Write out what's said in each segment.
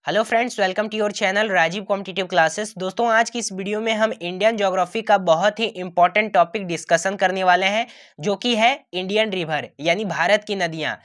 Hello friends, welcome to your channel Rajiv competitive classes. दोस्तों, आज की इस वीडियो में हम इंडियन ज्योग्राफी का बहुत ही इंपॉर्टेंट टॉपिक डिस्कशन करने वाले हैं, जो कि है इंडियन रिवर यानी भारत की नदियां।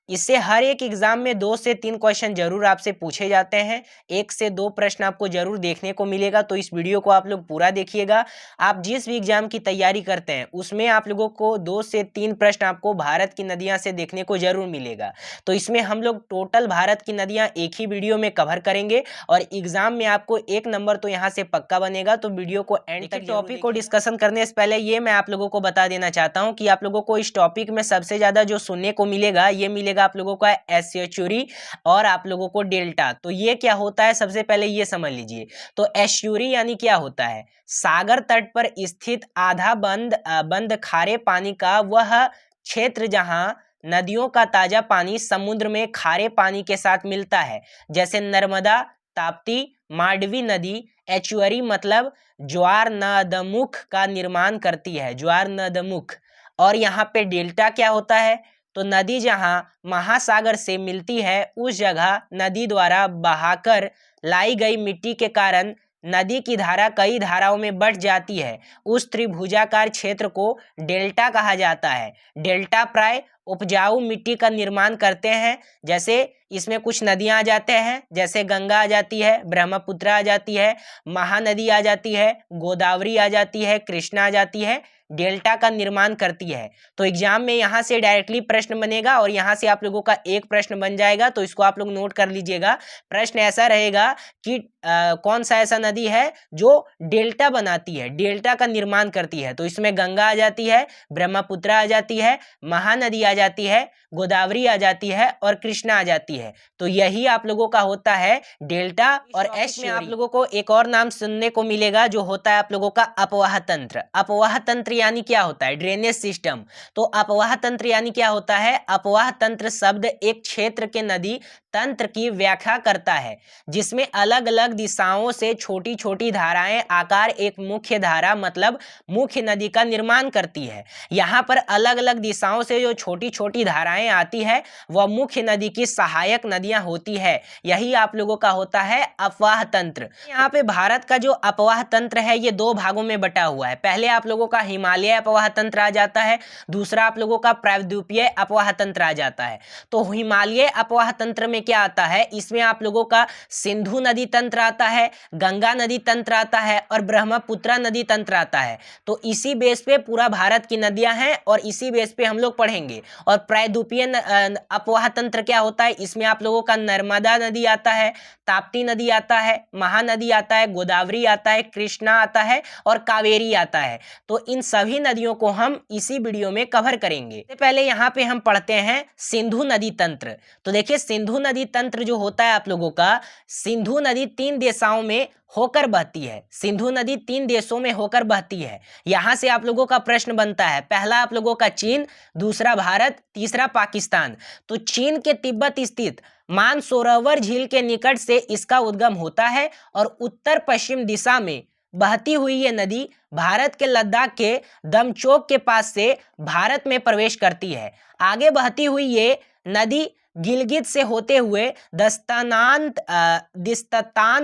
इससे हर एक एग्जाम में 2 से 3 क्वेश्चन जरूर आपसे पूछे जाते हैं। 1 से 2 प्रश्न आपको जरूर देखने को मिलेगा, तो इस वीडियो को आप लोग पूरा देखिएगा। आप जिस भी एग्जाम की तैयारी करते हैं उसमें आप लोगों को 2 से 3 प्रश्न आपको भारत की नदियां से देखने को जरूर मिलेगा। तो इसमें हम लोग टोटल भारत की नदियां एक ही वीडियो में कवर करेंगे और एग्जाम में आपको 1 नंबर तो यहाँ से पक्का बनेगा। तो वीडियो को एंड तक टॉपिक को डिस्कशन करने से पहले ये मैं आप लोगों को बता देना चाहता हूँ कि आप लोगों को इस टॉपिक में सबसे ज्यादा जो सुनने को मिलेगा ये मिलेगा आप लोगों का एस्च्यूरी और आप लोगों को डेल्टा। तो ये क्या होता है, सबसे पहले ये समझ लीजिए। तो एस्च्यूरी यानी क्या होता है? सागर तट पर स्थित आधा बंद खारे पानी का वह क्षेत्र जहां नदियों का ताजा पानी समुद्र में खारे पानी के साथ मिलता है, जैसे नर्मदा, ताप्ती, मांडवी नदी। एस्च्यूरी मतलब ज्वार नदमुख का निर्माण करती है, ज्वार नदमुख। और यहाँ पे डेल्टा क्या होता है? तो नदी जहां महासागर से मिलती है उस जगह नदी द्वारा बहाकर लाई गई मिट्टी के कारण नदी की धारा कई धाराओं में बढ़ जाती है। उस त्रिभुजाकार क्षेत्र को डेल्टा कहा जाता है। डेल्टा प्राय उपजाऊ मिट्टी का निर्माण करते हैं। जैसे इसमें कुछ नदियां आ जाते हैं, जैसे गंगा आ जाती है, ब्रह्मपुत्र आ जाती है, महानदी आ जाती है, गोदावरी आ जाती है, कृष्णा आ जाती है, डेल्टा का निर्माण करती है। तो एग्जाम में यहाँ से डायरेक्टली प्रश्न बनेगा और यहाँ से आप लोगों का एक प्रश्न बन जाएगा। तो इसको आप लोग नोट कर लीजिएगा। प्रश्न ऐसा रहेगा कि कौन सा ऐसा नदी है जो डेल्टा बनाती है, डेल्टा का निर्माण करती है? तो इसमें गंगा आ जाती है, ब्रह्मपुत्र आ जाती है, महानदी आ जाती है, गोदावरी आ जाती है और कृष्णा आ जाती है। तो यही आप लोगों का होता है डेल्टा। और एस में आप लोगों को एक और नाम सुनने को मिलेगा जो होता है आप लोगों का अपवाह तंत्र। अपवाह तंत्र यानी क्या होता है? Drainage system. तो अपवाह तंत्र यानी क्या होता है? अपवाह तंत्र शब्द एक क्षेत्र के नदी तंत्र की व्याख्या करता है जिसमें अलग अलग दिशाओं से छोटी छोटी धाराएं आकार एक मुख्य धारा मतलब मुख्य नदी का निर्माण करती है। यहाँ पर अलग अलग दिशाओं से जो छोटी छोटी धाराएं आती है वह मुख्य नदी की सहायक नदियां होती है। यही आप लोगों का होता है अपवाह तंत्र। यहाँ पे भारत का जो अपवाह तंत्र है ये 2 भागों में बटा हुआ है। पहले आप लोगों का हिमालय अपवाह तंत्र आ जाता है, दूसरा आप लोगों का प्रायद्वीपीय अपवाह तंत्र आ जाता है। तो हिमालय अपवाह तंत्र में क्या आता है? इसमें आप लोगों का सिंधु नदी तंत्र आता है, गंगा नदी तंत्र आता है और ब्रह्मपुत्र नदी तंत्र आता है। तो इसी बेस पे पूरा भारत की नदियां हैं और इसी बेस पे हम लोग पढ़ेंगे। और प्रायद्वीपीय अपवाह तंत्र क्या होता है? इसमें आप लोगों का नर्मदा नदी आता है, ताप्ती नदी आता है, महानदी आता है, गोदावरी आता है, कृष्णा आता है और कावेरी आता है। तो इन सभी नदियों को हम इसी वीडियो में कवर करेंगे। पहले यहाँ पे हम पढ़ते हैं सिंधु नदी तंत्र। तो देखिए, सिंधु नदी तंत्र जो होता है आप लोगों का, सिंधु नदी 3 दिशाओं में होकर बहती है। सिंधु नदी 3 देशों में होकर बहती है। यहां से आप लोगों का प्रश्न बनता है, पहला आप लोगों का चीन, दूसरा भारत, तीसरा पाकिस्तान। तो चीन के तिब्बत स्थित मानसरोवर झील के निकट से इसका उद्गम होता है और उत्तर पश्चिम दिशा में बहती हुई ये नदी भारत के लद्दाख के दमचोक के पास से भारत में प्रवेश करती है। आगे बहती हुई ये नदी गिलगित से होते हुए दिस्तान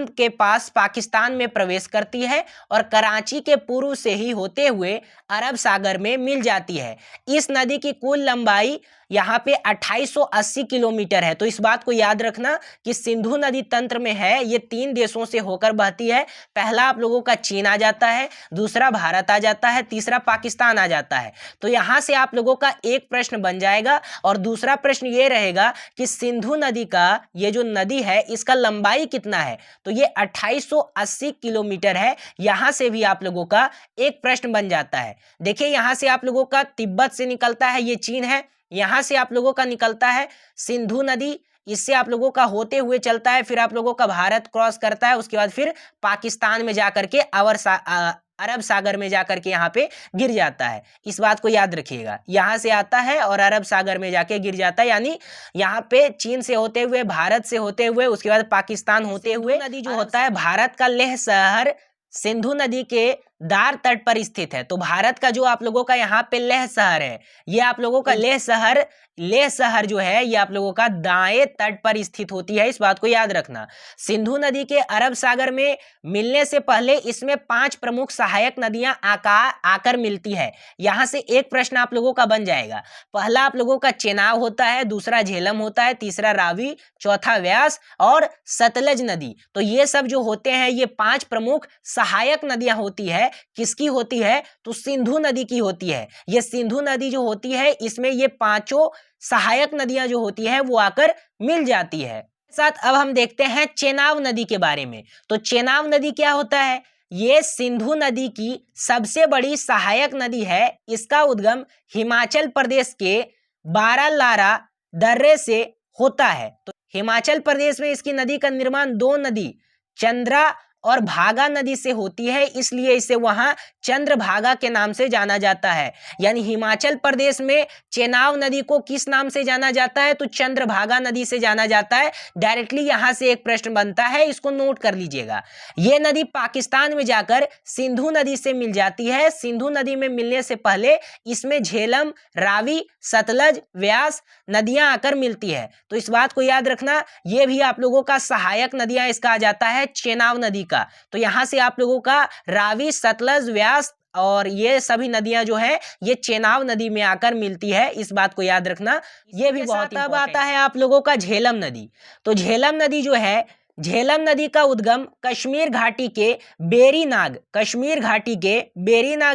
के पास पाकिस्तान में प्रवेश करती है और कराची के पूर्व से ही होते हुए अरब सागर में मिल जाती है। इस नदी की कुल लंबाई यहाँ पे 2880 किलोमीटर है। तो इस बात को याद रखना कि सिंधु नदी तंत्र में है, ये 3 देशों से होकर बहती है। पहला आप लोगों का चीन आ जाता है, दूसरा भारत आ जाता है, तीसरा पाकिस्तान आ जाता है। तो यहाँ से आप लोगों का एक प्रश्न बन जाएगा। और दूसरा प्रश्न ये रहेगा कि सिंधु नदी का ये जो नदी है इसका लंबाई कितना है? तो ये 2880 किलोमीटर है। यहाँ से भी आप लोगों का एक प्रश्न बन जाता है। देखिए, यहाँ से आप लोगों का तिब्बत से निकलता है, ये चीन है। यहाँ से आप लोगों का निकलता है सिंधु नदी, इससे आप लोगों का होते हुए चलता है, फिर आप लोगों का भारत क्रॉस करता है, उसके बाद फिर पाकिस्तान में जाकर के अरब सागर में जाकर के यहाँ पे गिर जाता है। इस बात को याद रखिएगा, यहाँ से आता है और अरब सागर में जाके गिर जाता है। यानी यहाँ पे चीन से होते हुए, भारत से होते हुए, उसके बाद पाकिस्तान होते हुए नदी जो होता है, भारत का लेह शहर सिंधु नदी के दार तट पर स्थित है। तो भारत का जो आप लोगों का यहाँ पे लेह शहर है, ये आप लोगों का लेह शहर जो है ये आप लोगों का दाएं तट पर स्थित होती है, इस बात को याद रखना। सिंधु नदी के अरब सागर में मिलने से पहले इसमें 5 प्रमुख सहायक नदियां आकर मिलती है। यहां से एक प्रश्न आप लोगों का बन जाएगा। पहला आप लोगों का चेनाब होता है, दूसरा झेलम होता है, तीसरा रावी, चौथा व्यास और सतलज नदी। तो ये सब जो होते हैं ये 5 प्रमुख सहायक नदियां होती है। किसकी होती है? तो सिंधु नदी की होती है। ये सिंधु नदी जो होती है इसमें ये 5 सहायक नदियां जो होती है वो आकर मिल जाती है। साथ अब हम देखते हैं चेनाब नदी के बारे में। तो चेनाब नदी क्या होता है? ये सिंधु नदी की सबसे बड़ी सहायक नदी है। इसका उद्गम हिमाचल प्रदेश के बारालारा दर्रे से होता है। तो हिमाचल प्रदेश में इसकी नदी का निर्माण 2 नदी चंद्रा और भागा नदी से होती है, इसलिए इसे वहां चंद्रभागा के नाम से जाना जाता है। यानी हिमाचल प्रदेश में चेनाब नदी को किस नाम से जाना जाता है? तो चंद्रभागा नदी से जाना जाता है। डायरेक्टली यहां से एक प्रश्न बनता है, इसको नोट कर लीजिएगा। यह नदी पाकिस्तान में जाकर सिंधु नदी से मिल जाती है। सिंधु नदी में मिलने से पहले इसमें झेलम, रावी, सतलज, व्यास नदियां आकर मिलती है। तो इस बात को याद रखना, यह भी आप लोगों का सहायक नदियां इसका आ जाता है चेनाब नदी का। तो यहां से आप लोगों का रावी, सतलज, व्यास और ये सभी नदियां जो है ये चेनाब नदी में आकर मिलती है, इस बात को याद रखना। ये भी बहुत अब आता है आप लोगों का झेलम नदी। तो झेलम नदी जो है, झेलम नदी का उद्गम कश्मीर घाटी के बेरीनाग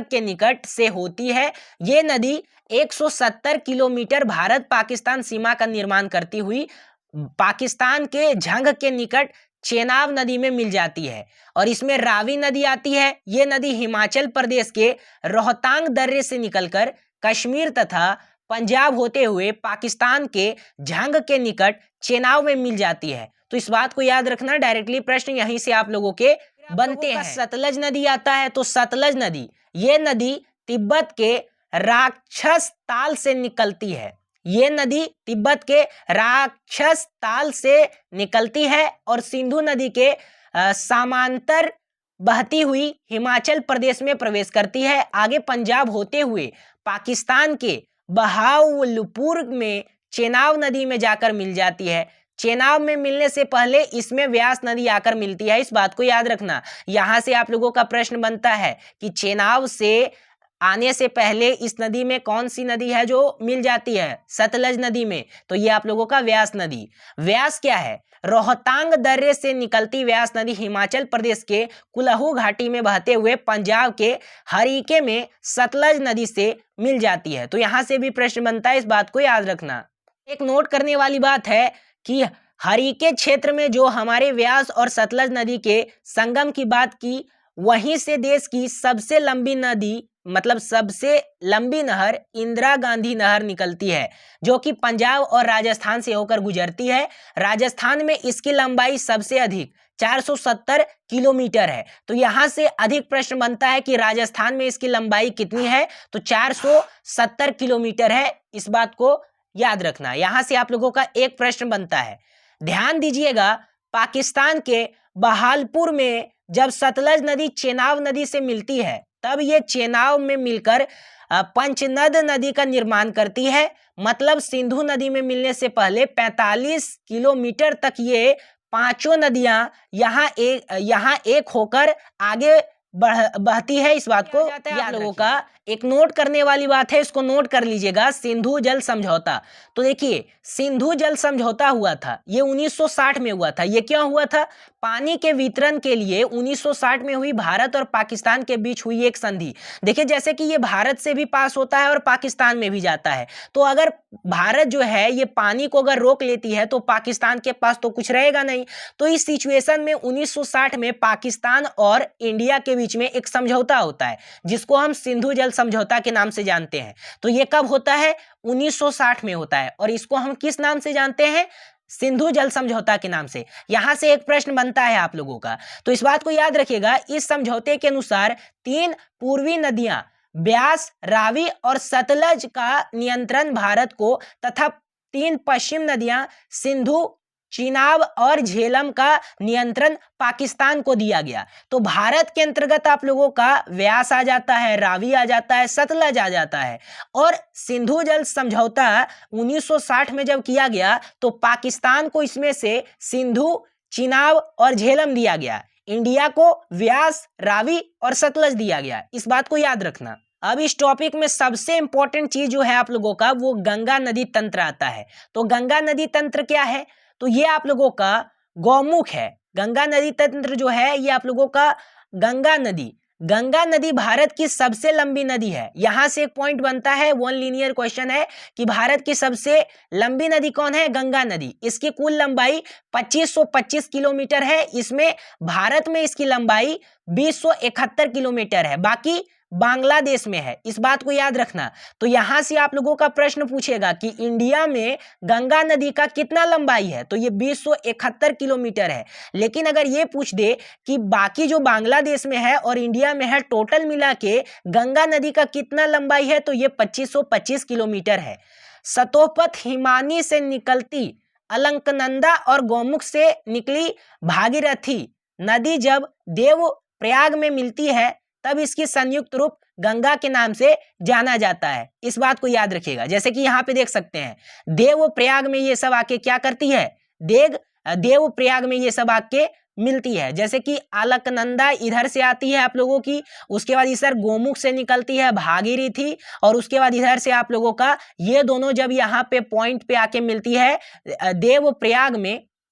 के निकट से होती है। ये नदी 170 किलोमीटर भारत पाकिस्तान सीमा का निर्माण करती हुई पाकिस्तान के झंग के निकट चेनाब नदी में मिल जाती है। और इसमें रावी नदी आती है। ये नदी हिमाचल प्रदेश के रोहतांग दर्रे से निकलकर कश्मीर तथा पंजाब होते हुए पाकिस्तान के झंग के निकट चेनाब में मिल जाती है। तो इस बात को याद रखना, डायरेक्टली प्रश्न यहीं से आप लोगों के बनते हैं। सतलज नदी आता है। तो सतलज नदी, ये नदी तिब्बत के राक्षस ताल से निकलती है। ये नदी तिब्बत के राक्षस ताल से निकलती है और सिंधु नदी के समांतर बहती हुई हिमाचल प्रदेश में प्रवेश करती है। आगे पंजाब होते हुए पाकिस्तान के बहावलपुर में चेनाब नदी में जाकर मिल जाती है। चेनाब में मिलने से पहले इसमें व्यास नदी आकर मिलती है, इस बात को याद रखना। यहां से आप लोगों का प्रश्न बनता है कि चेनाब से आने से पहले इस नदी में कौन सी नदी है जो मिल जाती है? सतलज नदी में। तो ये आप लोगों का व्यास नदी। व्यास क्या है? रोहतांग दर्रे से निकलती व्यास नदी हिमाचल प्रदेश के कुल्लू घाटी में बहते हुए पंजाब के हरीके में सतलज नदी से मिल जाती है। तो यहां से भी प्रश्न बनता है, इस बात को याद रखना। एक नोट करने वाली बात है कि हरीके क्षेत्र में जो हमारे व्यास और सतलज नदी के संगम की बात की, वहीं से देश की सबसे लंबी नदी मतलब सबसे लंबी नहर इंदिरा गांधी नहर निकलती है, जो कि पंजाब और राजस्थान से होकर गुजरती है। राजस्थान में इसकी लंबाई सबसे अधिक 470 किलोमीटर है। तो यहां से अधिक प्रश्न बनता है कि राजस्थान में इसकी लंबाई कितनी है? तो 470 किलोमीटर है, इस बात को याद रखना। यहां से आप लोगों का एक प्रश्न बनता है। ध्यान दीजिएगा, पाकिस्तान के बहावलपुर में जब सतलज नदी चेनाब नदी से मिलती है, तब ये चेनाब में मिलकर पंचनद नदी का निर्माण करती है। मतलब सिंधु नदी में मिलने से पहले 45 किलोमीटर तक ये 5 नदियां यहाँ एक होकर आगे बहती है, इस बात को आप लोगों का एक नोट करने वाली बात है, इसको नोट कर लीजिएगा। सिंधु जल समझौता। तो देखिए, सिंधु जल समझौता हुआ था, ये 1960 में हुआ था। ये क्यों हुआ था? पानी के वितरण के लिए 1960 में हुई भारत और पाकिस्तान के बीच हुई एक संधि। देखिए, जैसे कि ये भारत से भी पास होता है और पाकिस्तान में भी जाता है। तो अगर भारत जो है ये पानी को अगर रोक लेती है तो पाकिस्तान के पास तो कुछ रहेगा नहीं। तो इस सिचुएशन में 1960 में पाकिस्तान और इंडिया के बीच में एक समझौता होता है, जिसको हम सिंधु जल समझौता के नाम से जानते हैं। तो ये कब होता है? 1960 में होता है। और इसको हम किस नाम से जानते हैं? सिंधु जल समझौता के नाम से। यहां से एक प्रश्न बनता है आप लोगों का, तो इस बात को याद रखिएगा। इस समझौते के अनुसार 3 पूर्वी नदियां ब्यास, रावी और सतलज का नियंत्रण भारत को तथा 3 पश्चिम नदियां सिंधु चिनाब और झेलम का नियंत्रण पाकिस्तान को दिया गया। तो भारत के अंतर्गत आप लोगों का व्यास आ जाता है, रावी आ जाता है, सतलज आ जाता है। और सिंधु जल समझौता 1960 में जब किया गया तो पाकिस्तान को इसमें से सिंधु, चिनाब और झेलम दिया गया। इंडिया को व्यास, रावी और सतलज दिया गया। इस बात को याद रखना। अब इस टॉपिक में सबसे इंपॉर्टेंट चीज जो है आप लोगों का वो गंगा नदी तंत्र आता है। तो गंगा नदी तंत्र क्या है? तो ये आप लोगों का गौमुख है। गंगा नदी तंत्र जो है ये आप लोगों का गंगा नदी भारत की सबसे लंबी नदी है। यहां से एक पॉइंट बनता है, वन लीनियर क्वेश्चन है कि भारत की सबसे लंबी नदी कौन है? गंगा नदी। इसकी कुल लंबाई 2525 किलोमीटर है। इसमें भारत में इसकी लंबाई 2071 किलोमीटर है, बाकी बांग्लादेश में है। इस बात को याद रखना। तो यहां से आप लोगों का प्रश्न पूछेगा कि इंडिया में गंगा नदी का कितना लंबाई है? तो ये 2071 किलोमीटर है। लेकिन अगर ये पूछ दे कि बाकी जो बांग्लादेश में है और इंडिया में है, टोटल मिला के गंगा नदी का कितना लंबाई है? तो ये 2525 किलोमीटर है। सतोपथ हिमानी से निकलती अलकनंदा और गौमुख से निकली भागीरथी नदी जब देवप्रयाग में मिलती है तब इसकी संयुक्त रूप गंगा के नाम से जाना जाता है। इस बात को याद रखिएगा। जैसे कि यहाँ पे देख सकते हैं देवप्रयाग में ये सब आके क्या करती है? देवप्रयाग में ये सब आके मिलती है। जैसे कि अलकनंदा इधर से आती है आप लोगों की, उसके बाद इधर गोमुख से निकलती है भागीरथी, और उसके बाद इधर से आप लोगों का ये दोनों जब यहाँ पे पॉइंट पे आके मिलती है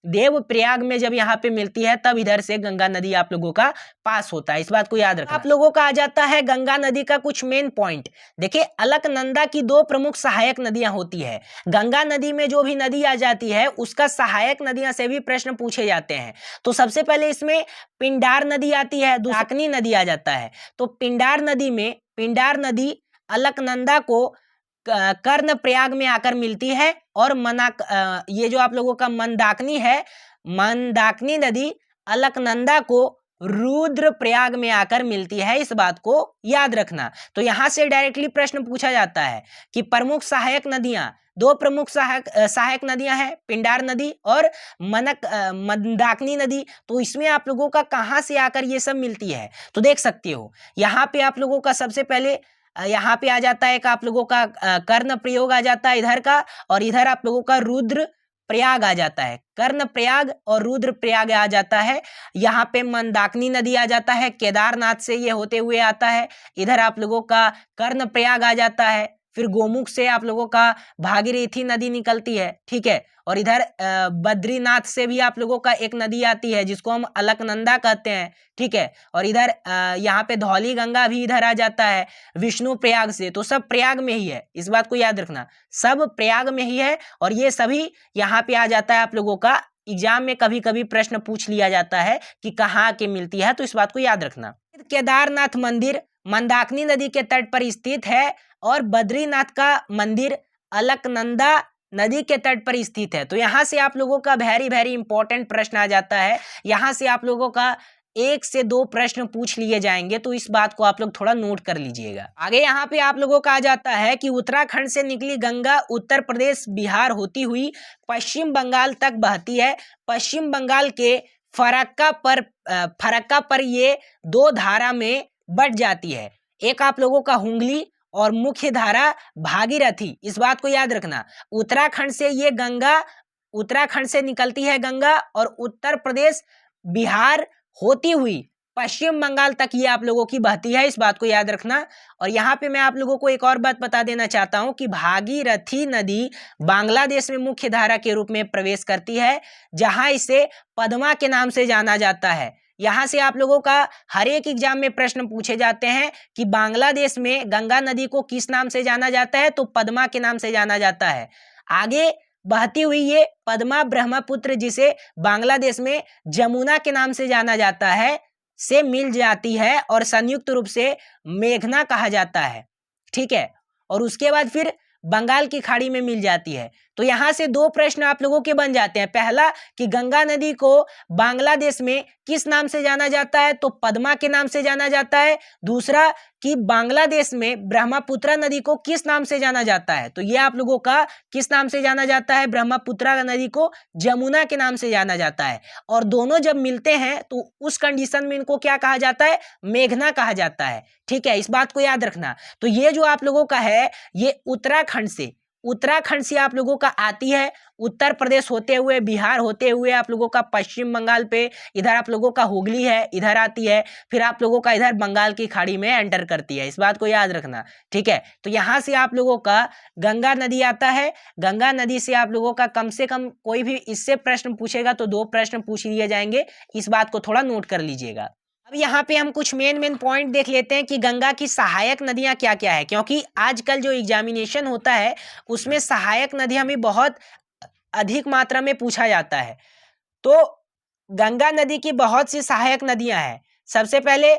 देवप्रयाग में जब यहाँ पे मिलती है तब इधर से गंगा नदी आप लोगों का पास होता है। इस बात को याद रखना। आप लोगों का आ जाता है गंगा नदी का कुछ मेन पॉइंट। देखिए, अलकनंदा की दो प्रमुख सहायक नदियां होती है। गंगा नदी में जो भी नदी आ जाती है उसका सहायक नदियां से भी प्रश्न पूछे जाते हैं। तो सबसे पहले इसमें पिंडार नदी आती है, दूसरी नदी आ जाता है। तो पिंडार नदी अलकनंदा को कर्णप्रयाग में आकर मिलती है, और ये जो आप लोगों का मंदाकिनी है, मंदाकिनी नदी अलकनंदा को रुद्रप्रयाग में आकर मिलती है। इस बात को याद रखना। तो यहां से डायरेक्टली प्रश्न पूछा जाता है कि प्रमुख सहायक नदियां, दो प्रमुख सहायक नदियां हैं, पिंडार नदी और मंदाकिनी नदी। तो इसमें आप लोगों का कहां से आकर ये सब मिलती है? तो देख सकते हो यहाँ पे आप लोगों का सबसे पहले यहाँ पे आ जाता है एक आप लोगों का कर्ण प्रयोग आ जाता है इधर का, और इधर आप लोगों का रुद्र प्रयाग आ जाता है। कर्ण प्रयाग और रुद्र प्रयाग आ जाता है। यहाँ पे मंदाकिनी नदी आ जाता है, केदारनाथ से ये होते हुए आता है। इधर आप लोगों का कर्ण प्रयाग आ जाता है, फिर गोमुख से आप लोगों का भागीरथी नदी निकलती है, ठीक है। और इधर बद्रीनाथ से भी आप लोगों का एक नदी आती है जिसको हम अलकनंदा कहते हैं, ठीक है। और इधर यहाँ पे धौली गंगा भी इधर आ जाता है विष्णु प्रयाग से। तो सब प्रयाग में ही है, इस बात को याद रखना, सब प्रयाग में ही है। और ये सभी यहाँ पे आ जाता है आप लोगों का एग्जाम में कभी कभी प्रश्न पूछ लिया जाता है कि कहाँ के मिलती है, तो इस बात को याद रखना। केदारनाथ मंदिर मंदाकिनी नदी के तट पर स्थित है, और बद्रीनाथ का मंदिर अलकनंदा नदी के तट पर स्थित है। तो यहाँ से आप लोगों का वेरी इंपॉर्टेंट प्रश्न आ जाता है। यहाँ से आप लोगों का 1 से 2 प्रश्न पूछ लिए जाएंगे, तो इस बात को आप लोग थोड़ा नोट कर लीजिएगा। आगे यहाँ पे आप लोगों का आ जाता है कि उत्तराखंड से निकली गंगा उत्तर प्रदेश बिहार होती हुई पश्चिम बंगाल तक बहती है। पश्चिम बंगाल के फरक्का पर ये 2 धारा में बट जाती है, एक आप लोगों का हुगली और मुख्य धारा भागीरथी। इस बात को याद रखना। उत्तराखंड से निकलती है गंगा, और उत्तर प्रदेश बिहार होती हुई पश्चिम बंगाल तक ये आप लोगों की बहती है। इस बात को याद रखना। और यहाँ पे मैं आप लोगों को एक और बात बता देना चाहता हूँ कि भागीरथी नदी बांग्लादेश में मुख्य धारा के रूप में प्रवेश करती है, जहां इसे पद्मा के नाम से जाना जाता है। यहाँ से आप लोगों का हर एक एग्जाम में प्रश्न पूछे जाते हैं कि बांग्लादेश में गंगा नदी को किस नाम से जाना जाता है? तो पद्मा के नाम से जाना जाता है। आगे बहती हुई ये पद्मा ब्रह्मपुत्र, जिसे बांग्लादेश में जमुना के नाम से जाना जाता है, से मिल जाती है और संयुक्त रूप से मेघना कहा जाता है, ठीक है। और उसके बाद फिर बंगाल की खाड़ी में मिल जाती है। तो यहाँ से दो प्रश्न आप लोगों के बन जाते हैं। पहला कि गंगा नदी को बांग्लादेश में किस नाम से जाना जाता है, तो पद्मा के नाम से जाना जाता है। दूसरा कि बांग्लादेश में ब्रह्मपुत्र नदी को किस नाम से जाना जाता है, तो ये आप लोगों का किस नाम से जाना जाता है, ब्रह्मपुत्र नदी को जमुना के नाम से जाना जाता है। और दोनों जब मिलते हैं तो उस कंडीशन में इनको क्या कहा जाता है, मेघना कहा जाता है। ठीक है, इस बात को याद रखना। तो ये जो आप लोगों का है ये उत्तराखंड से आप लोगों का आती है, उत्तर प्रदेश होते हुए, बिहार होते हुए आप लोगों का पश्चिम बंगाल पे, इधर आप लोगों का हुगली है, इधर आती है, फिर आप लोगों का इधर बंगाल की खाड़ी में एंटर करती है। इस बात को याद रखना। ठीक है, तो यहाँ से आप लोगों का गंगा नदी आता है। गंगा नदी से आप लोगों का कम से कम कोई भी इससे प्रश्न पूछेगा तो 2 प्रश्न पूछ लिए जाएंगे। इस बात को थोड़ा नोट कर लीजिएगा। अब यहाँ पे हम कुछ मेन पॉइंट देख लेते हैं कि गंगा की सहायक नदियाँ क्या क्या है, क्योंकि आजकल जो एग्जामिनेशन होता है उसमें सहायक नदियाँ भी बहुत अधिक मात्रा में पूछा जाता है। तो गंगा नदी की बहुत सी सहायक नदियाँ हैं। सबसे पहले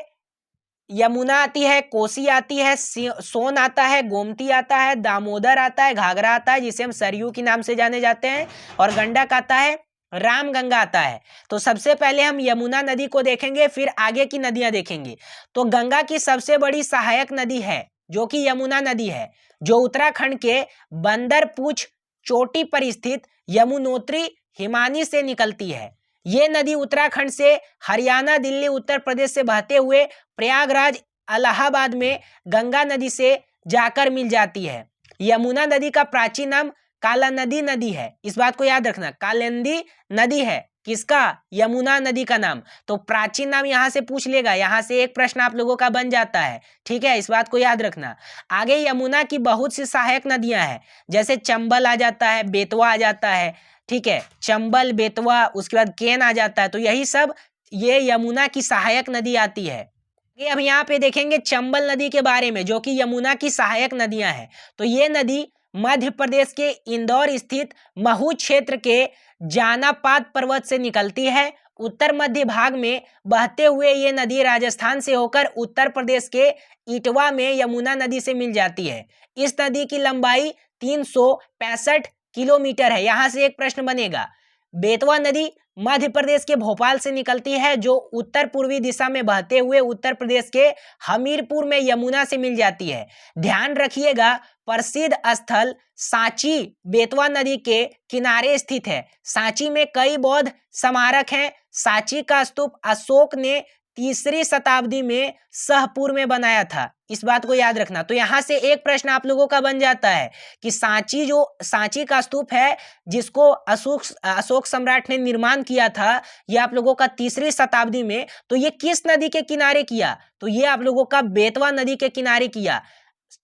यमुना आती है, कोसी आती है, सोन आता है, गोमती आता है, दामोदर आता है, घाघरा आता है जिसे हम सरयू के नाम से जाने जाते हैं, और गंडक आता है, रामगंगा आता है। तो सबसे पहले हम यमुना नदी को देखेंगे, फिर आगे की नदियां देखेंगे। तो गंगा की सबसे बड़ी सहायक नदी है जो कि यमुना नदी है, जो उत्तराखंड के बंदरपूछ चोटी पर स्थित यमुनोत्री हिमानी से निकलती है। ये नदी उत्तराखंड से हरियाणा, दिल्ली, उत्तर प्रदेश से बहते हुए प्रयागराज, इलाहाबाद में गंगा नदी से जाकर मिल जाती है। यमुना नदी का प्राचीन नाम कालानदी नदी है। इस बात को याद रखना, कालिंदी नदी है किसका, यमुना नदी का नाम। तो प्राचीन नाम यहाँ से पूछ लेगा, यहाँ से एक प्रश्न आप लोगों का बन जाता है। ठीक है, इस बात को याद रखना। आगे यमुना की बहुत सी सहायक नदियां हैं, जैसे चंबल आ जाता है, बेतवा आ जाता है। ठीक है, चंबल, बेतवा, उसके बाद केन आ जाता है। तो यही सब ये यमुना की सहायक नदी आती है। ये अब यहाँ पे देखेंगे चंबल नदी के बारे में, जो कि यमुना की सहायक नदियां हैं। तो ये नदी मध्य प्रदेश के इंदौर स्थित महू क्षेत्र के जानापाद पर्वत से निकलती है। उत्तर मध्य भाग में बहते हुए ये नदी राजस्थान से होकर उत्तर प्रदेश के इटवा में यमुना नदी से मिल जाती है। इस नदी की लंबाई 365 किलोमीटर है। यहाँ से एक प्रश्न बनेगा, बेतवा नदी मध्य प्रदेश के भोपाल से निकलती है, जो उत्तर पूर्वी दिशा में बहते हुए उत्तर प्रदेश के हमीरपुर में यमुना से मिल जाती है। ध्यान रखिएगा, प्रसिद्ध स्थल सांची बेतवा नदी के किनारे स्थित है। सांची में कई बौद्ध स्मारक हैं। सांची का स्तूप अशोक ने 3री शताब्दी में सहपुर में बनाया था। इस बात को याद रखना। तो यहाँ से एक प्रश्न आप लोगों का बन जाता है कि सांची का स्तूप है जिसको अशोक सम्राट ने निर्माण किया था, ये आप लोगों का 3री शताब्दी में। तो ये किस नदी के किनारे किया, तो ये आप लोगों का बेतवा नदी के किनारे किया।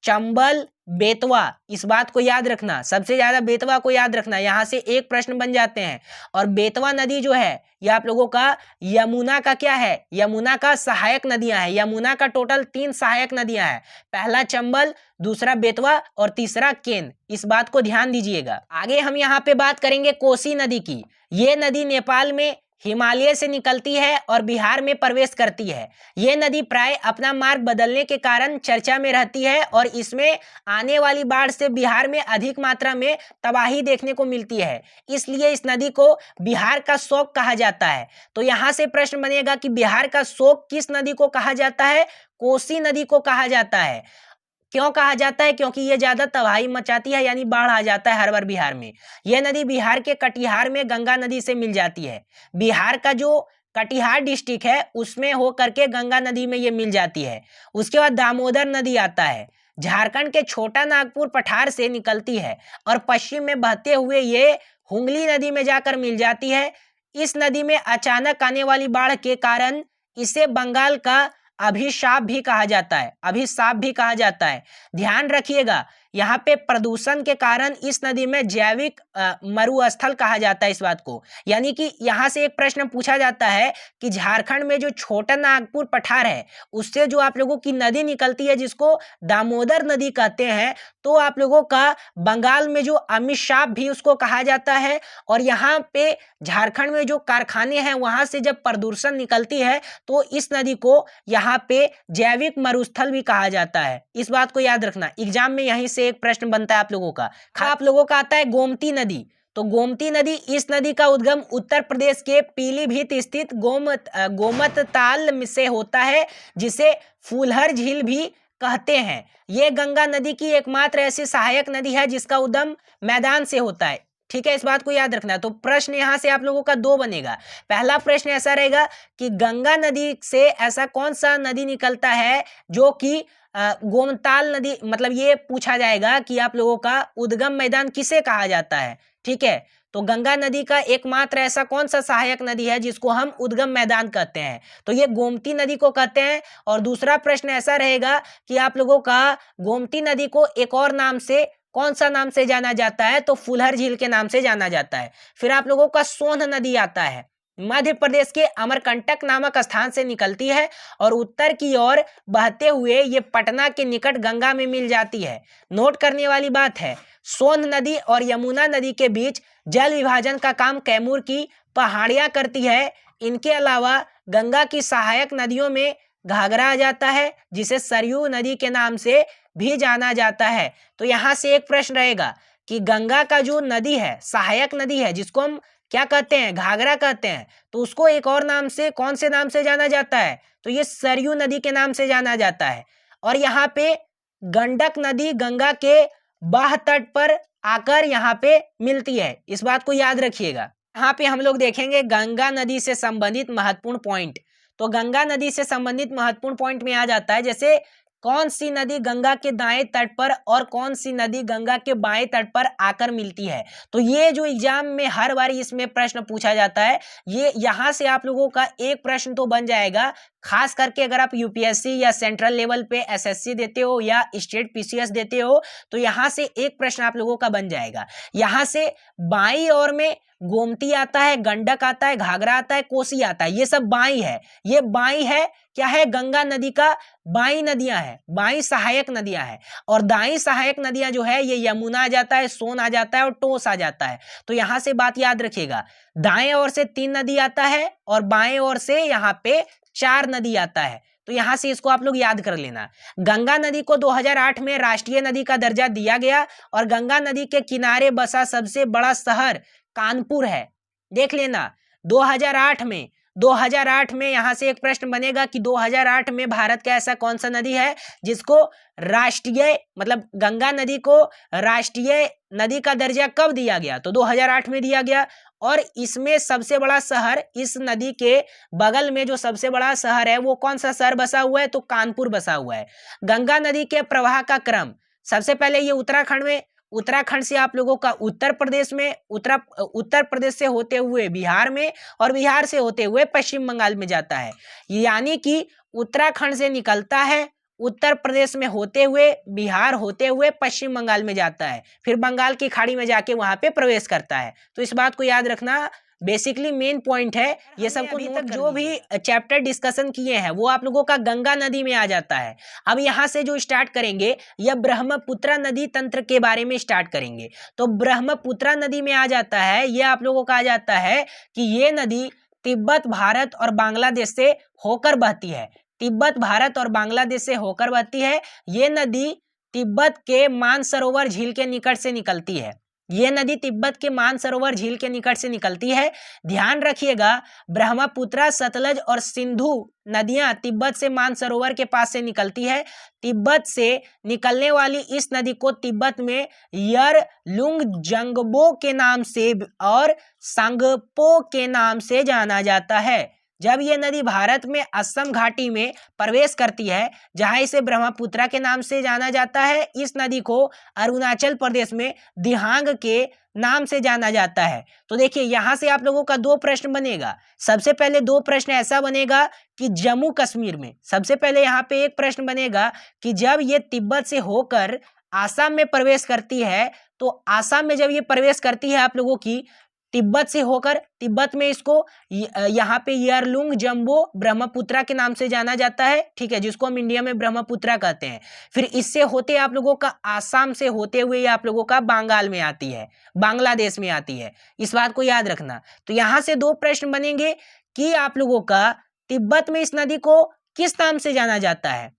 चंबल, बेतवा, इस बात को याद रखना, सबसे ज्यादा बेतवा को याद रखना। यहाँ से एक प्रश्न बन जाते हैं। और बेतवा नदी जो है ये आप लोगों का यमुना का क्या है, यमुना का सहायक नदियां है। यमुना का टोटल 3 सहायक नदियां हैं, पहला चंबल, दूसरा बेतवा और तीसरा केन। इस बात को ध्यान दीजिएगा। आगे हम यहाँ पे बात करेंगे कोसी नदी की। ये नदी नेपाल में हिमालय से निकलती है और बिहार में प्रवेश करती है। ये नदी प्राय अपना मार्ग बदलने के कारण चर्चा में रहती है और इसमें आने वाली बाढ़ से बिहार में अधिक मात्रा में तबाही देखने को मिलती है। इसलिए इस नदी को बिहार का शोक कहा जाता है। तो यहाँ से प्रश्न बनेगा कि बिहार का शोक किस नदी को कहा जाता है, कोसी नदी को कहा जाता है। क्यों कहा जाता है, क्योंकि ये ज्यादा तबाही मचाती है, यानी बाढ़ आ जाता है हर बार बिहार में। यह नदी बिहार के कटिहार में गंगा नदी से मिल जाती है। बिहार का जो कटिहार डिस्ट्रिक्ट है उसमें हो करके गंगा नदी में ये मिल जाती है। उसके बाद दामोदर नदी आता है, झारखंड के छोटा नागपुर पठार से निकलती है और पश्चिम में बहते हुए ये हुगली नदी में जाकर मिल जाती है। इस नदी में अचानक आने वाली बाढ़ के कारण इसे बंगाल का अभिशाप भी कहा जाता है, अभिशाप भी कहा जाता है। ध्यान रखिएगा, यहाँ पे प्रदूषण के कारण इस नदी में जैविक मरुस्थल कहा जाता है इस बात को। यानी कि यहाँ से एक प्रश्न पूछा जाता है कि झारखंड में जो छोटा नागपुर पठार है उससे जो आप लोगों की नदी निकलती है जिसको दामोदर नदी कहते हैं, तो आप लोगों का बंगाल में जो अभिशाप भी उसको कहा जाता है। और यहाँ पे झारखंड में जो कारखाने हैं वहां से जब प्रदूषण निकलती है तो इस नदी को यहाँ पे जैविक मरुस्थल भी कहा जाता है। इस बात को याद रखना, एग्जाम में यहीं से से एक प्रश्न बनता है आप लोगों का। आप लोगों का आता है गोमती नदी। तो गोमती नदी, इस नदी का उद्गम उत्तर प्रदेश के पीलीभीत स्थित गोमत ताल से होता है, जिसे फूलहर झील भी कहते हैं। ये गंगा नदी की एकमात्र ऐसी सहायक नदी है जिसका उद्गम मैदान से होता है। ठीक है, इस बात को याद रखना। तो प्रश्न यहाँ से आप लोगों का दो बनेगा। पहला प्रश्न ऐसा रहेगा कि गंगा नदी से ऐसा कौन सा नदी निकलता है जो कि गोमताल नदी, मतलब ये पूछा जाएगा कि आप लोगों का उद्गम मैदान किसे कहा जाता है। ठीक है, तो गंगा नदी का एकमात्र ऐसा कौन सा सहायक नदी है जिसको हम उद्गम मैदान कहते हैं, तो ये गोमती नदी को कहते हैं। और दूसरा प्रश्न ऐसा रहेगा कि आप लोगों का गोमती नदी को एक और नाम से, कौन सा नाम से जाना जाता है, तो फूलहर झील के नाम से जाना जाता है। फिर आप लोगों का सोन नदी आता है, मध्य प्रदेश के अमरकंटक नामक स्थान से निकलती है और उत्तर की ओर बहते हुए ये पटना के निकट गंगा में मिल जाती है। नोट करने वाली बात है, सोन नदी और यमुना नदी के बीच जल विभाजन का काम कैमूर की पहाड़ियां करती है। इनके अलावा गंगा की सहायक नदियों में घाघरा आ जाता है, जिसे सरयू नदी के नाम से भी जाना जाता है। तो यहाँ से एक प्रश्न रहेगा कि गंगा का जो नदी है, सहायक नदी है, जिसको हम क्या कहते हैं, घाघरा कहते हैं, तो उसको एक और नाम से, कौन से नाम से जाना जाता है, तो ये सरयू नदी के नाम से जाना जाता है। और यहाँ पे गंडक नदी गंगा के बाह तट पर आकर यहाँ पे मिलती है, इस बात को याद रखिएगा। यहाँ पे हम लोग देखेंगे गंगा नदी से संबंधित महत्वपूर्ण पॉइंट। तो गंगा नदी से संबंधित महत्वपूर्ण पॉइंट में आ जाता है, जैसे कौन सी नदी गंगा के दाएं तट पर और कौन सी नदी गंगा के बाएं तट पर आकर मिलती है। तो ये जो एग्जाम में हर बार इसमें प्रश्न पूछा जाता है, ये यहाँ से आप लोगों का एक प्रश्न तो बन जाएगा। खास करके अगर आप यूपीएससी या सेंट्रल लेवल पे एसएससी देते हो या स्टेट पीसीएस देते हो, तो यहाँ से एक प्रश्न आप लोगों का बन जाएगा। यहाँ से बाईं ओर में गोमती आता है, गंडक आता है, घाघरा आता है, कोसी आता है, ये सब बाईं है। ये बाईं है, क्या है, गंगा नदी का बाईं नदियां हैं, बाईं सहायक नदियां हैं। और दाईं सहायक नदियां जो है, ये यमुना आ जाता है, सोन आ जाता है और टोस आ जाता है। तो यहाँ से बात याद रखिएगा, दाएं ओर से 3 नदी आता है और बाएं ओर से यहाँ पे 4 नदी आता है। तो यहाँ से इसको आप लोग याद कर लेना। गंगा नदी को 2008 में राष्ट्रीय नदी का दर्जा दिया गया और गंगा नदी के किनारे बसा सबसे बड़ा शहर कानपुर है। देख लेना, 2008 में यहाँ से एक प्रश्न बनेगा कि 2008 में भारत का ऐसा कौन सा नदी है जिसको राष्ट्रीय, मतलब गंगा नदी को राष्ट्रीय नदी का दर्जा कब दिया गया, तो 2008 में दिया गया। और इसमें सबसे बड़ा शहर, इस नदी के बगल में जो सबसे बड़ा शहर है वो कौन सा शहर बसा हुआ है, तो कानपुर बसा हुआ है। गंगा नदी के प्रवाह का क्रम, सबसे पहले ये उत्तराखंड से आप लोगों का उत्तर प्रदेश में, उत्तर प्रदेश से होते हुए बिहार में और बिहार से होते हुए पश्चिम बंगाल में जाता है। यानी कि उत्तराखंड से निकलता है, उत्तर प्रदेश में होते हुए, बिहार होते हुए पश्चिम बंगाल में जाता है, फिर बंगाल की खाड़ी में जाके वहां पे प्रवेश करता है। तो इस बात को याद रखना, बेसिकली मेन पॉइंट है ये सब। अभी तक जो भी चैप्टर डिस्कशन किए हैं वो आप लोगों का गंगा नदी में आ जाता है। अब यहाँ से जो स्टार्ट करेंगे, यह ब्रह्मपुत्र नदी तंत्र के बारे में स्टार्ट करेंगे। तो ब्रह्मपुत्र नदी में आ जाता है, ये आप लोगों का आ जाता है कि ये नदी तिब्बत, भारत और बांग्लादेश से होकर बहती है। तिब्बत, भारत और बांग्लादेश से होकर बहती है। ये नदी तिब्बत के मानसरोवर झील के निकट से निकलती है। ये नदी तिब्बत के मानसरोवर झील के निकट से निकलती है। ध्यान रखिएगा, ब्रह्मपुत्र, सतलज और सिंधु नदियां तिब्बत से मानसरोवर के पास से निकलती है। तिब्बत से निकलने वाली इस नदी को तिब्बत में यरलुंग के नाम से और सांगपो के नाम से जाना जाता है। जब ये नदी भारत में असम घाटी में प्रवेश करती है, जहां इसे ब्रह्मपुत्र के नाम से जाना जाता है, इस नदी को अरुणाचल प्रदेश में दिहांग के नाम से जाना जाता है। तो देखिए, यहां से आप लोगों का 2 प्रश्न बनेगा। सबसे पहले 2 प्रश्न ऐसा बनेगा कि जम्मू कश्मीर में, सबसे पहले यहाँ पे एक प्रश्न बनेगा कि जब ये तिब्बत से होकर आसाम में प्रवेश करती है, तो आसाम में जब ये प्रवेश करती है आप लोगों की तिब्बत से होकर, तिब्बत में इसको यहाँ पे यरलुंग जम्बो ब्रह्मपुत्र के नाम से जाना जाता है, ठीक है, जिसको हम इंडिया में ब्रह्मपुत्र कहते हैं। फिर इससे होते आप लोगों का आसाम से होते हुए आप लोगों का बंगाल में आती है, बांग्लादेश में आती है। इस बात को याद रखना। तो यहाँ से 2 प्रश्न बनेंगे कि आप लोगों का तिब्बत में इस नदी को किस नाम से जाना जाता है,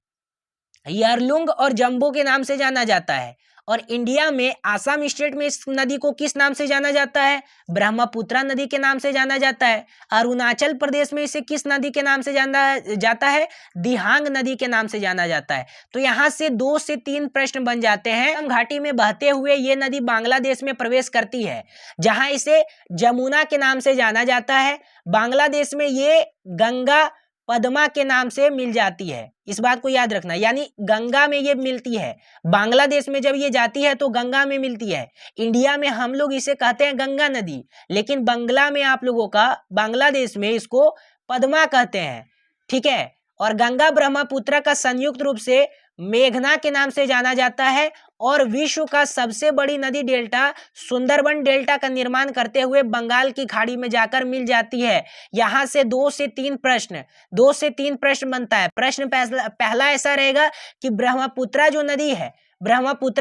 यरलुंग और जम्बो के नाम से जाना जाता है। और इंडिया में आसाम स्टेट में इस नदी को किस नाम से जाना जाता है? ब्रह्मपुत्रा नदी के नाम से जाना जाता है। अरुणाचल प्रदेश में इसे किस नदी के नाम से जाना जाता है? दिहांग नदी के नाम से जाना जाता है। तो यहाँ से 2 से 3 प्रश्न बन जाते हैं। घाटी में बहते हुए ये नदी बांग्लादेश में प्रवेश करती है, जहां इसे जमुना के नाम से जाना जाता है। बांग्लादेश में ये गंगा पद्मा के नाम से मिल जाती है, इस बात को याद रखना। यानी गंगा में ये मिलती है, बांग्लादेश में जब ये जाती है तो गंगा में मिलती है। इंडिया में हम लोग इसे कहते हैं गंगा नदी, लेकिन बंगला में आप लोगों का, बांग्लादेश में इसको पद्मा कहते हैं, ठीक है। और गंगा ब्रह्मपुत्र का संयुक्त रूप से मेघना के नाम से जाना जाता है। और विश्व का सबसे बड़ी नदी डेल्टा सुंदरबन डेल्टा का निर्माण करते हुए बंगाल की खाड़ी में जाकर मिल जाती है। यहां से 2 से 3 प्रश्न बनता है। प्रश्न पहला ऐसा रहेगा कि ब्रह्मपुत्रा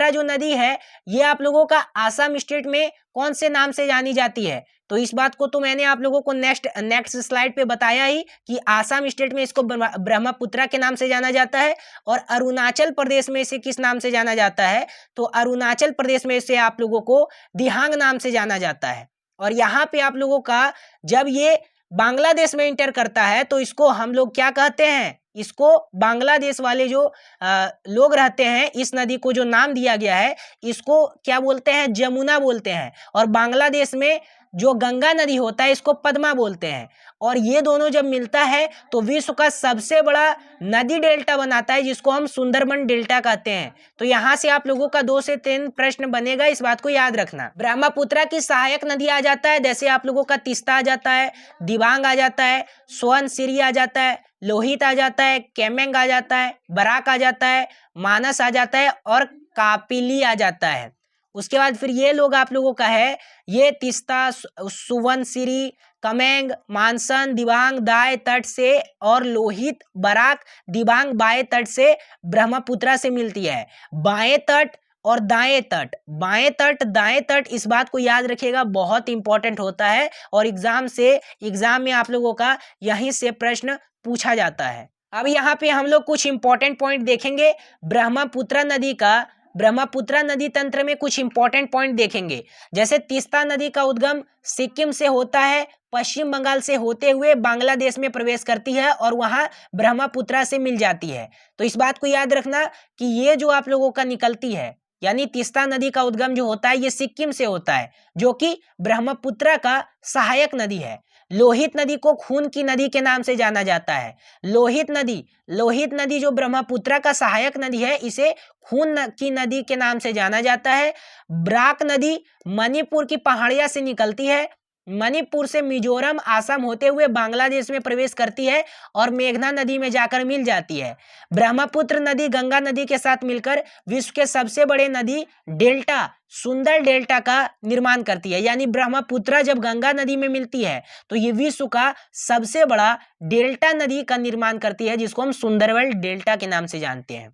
जो नदी है ये आप लोगों का आसाम स्टेट में कौन से नाम से जानी जाती है? तो इस बात को तो मैंने आप लोगों को नेक्स्ट स्लाइड पे बताया ही कि आसाम स्टेट में इसको ब्रह्मपुत्रा के नाम से जाना जाता है। और अरुणाचल प्रदेश में इसे किस नाम से जाना जाता है? तो अरुणाचल प्रदेश में इसे आप लोगों को दिहांग नाम से जाना जाता है। और यहाँ पे आप लोगों का जब ये बांग्लादेश में इंटर करता है तो इसको हम लोग क्या कहते हैं? इसको बांग्लादेश वाले जो लोग रहते हैं, इस नदी को जो नाम दिया गया है इसको क्या बोलते हैं? जमुना बोलते हैं। और बांग्लादेश में जो गंगा नदी होता है इसको पद्मा बोलते हैं। और ये दोनों जब मिलता है तो विश्व का सबसे बड़ा नदी डेल्टा बनाता है, जिसको हम सुंदरबन डेल्टा कहते हैं। तो यहाँ से आप लोगों का 2 से 3 प्रश्न बनेगा, इस बात को याद रखना। ब्रह्मपुत्रा की सहायक नदी आ जाता है, जैसे आप लोगों का तीस्ता आ जाता है, दिबांग आ जाता है, सोनसिरी आ जाता है, लोहित आ जाता है, केमेंग आ जाता है, बराक आ जाता है, मानस आ जाता है और कापिली आ जाता है। उसके बाद फिर ये लोग आप लोगों का है, ये तीस्ता, सुवनसिरी, कमेंग, मानसन, दिबांग दाएं तट से और लोहित, बराक, दिबांग बाएं तट से ब्रह्मपुत्रा से मिलती है। बाएं तट और दाएं तट, दाएं तट, इस बात को याद रखिएगा, बहुत इंपॉर्टेंट होता है। और एग्जाम में आप लोगों का यहीं से प्रश्न पूछा जाता है। अब यहाँ पे हम लोग कुछ इंपॉर्टेंट पॉइंट देखेंगे। ब्रह्मपुत्रा नदी तंत्र में कुछ इंपॉर्टेंट पॉइंट देखेंगे। जैसे तीस्ता नदी का उद्गम सिक्किम से होता है, पश्चिम बंगाल से होते हुए बांग्लादेश में प्रवेश करती है और वहां ब्रह्मपुत्रा से मिल जाती है। तो इस बात को याद रखना कि ये जो आप लोगों का निकलती है, यानी तीस्ता नदी का उद्गम जो होता है ये सिक्किम से होता है, जो कि ब्रह्मपुत्रा का सहायक नदी है। लोहित नदी को खून की नदी के नाम से जाना जाता है। लोहित नदी जो ब्रह्मपुत्रा का सहायक नदी है, इसे खून की नदी के नाम से जाना जाता है। बराक नदी मणिपुर की पहाड़ियां से निकलती है, मणिपुर से मिजोरम, आसाम होते हुए बांग्लादेश में प्रवेश करती है और मेघना नदी में जाकर मिल जाती है। ब्रह्मपुत्र नदी गंगा नदी के साथ मिलकर विश्व के सबसे बड़े नदी डेल्टा, सुंदर डेल्टा का निर्माण करती है। यानी ब्रह्मपुत्र जब गंगा नदी में मिलती है तो ये विश्व का सबसे बड़ा डेल्टा नदी का निर्माण करती है, जिसको हम सुंदरबन डेल्टा के नाम से जानते हैं।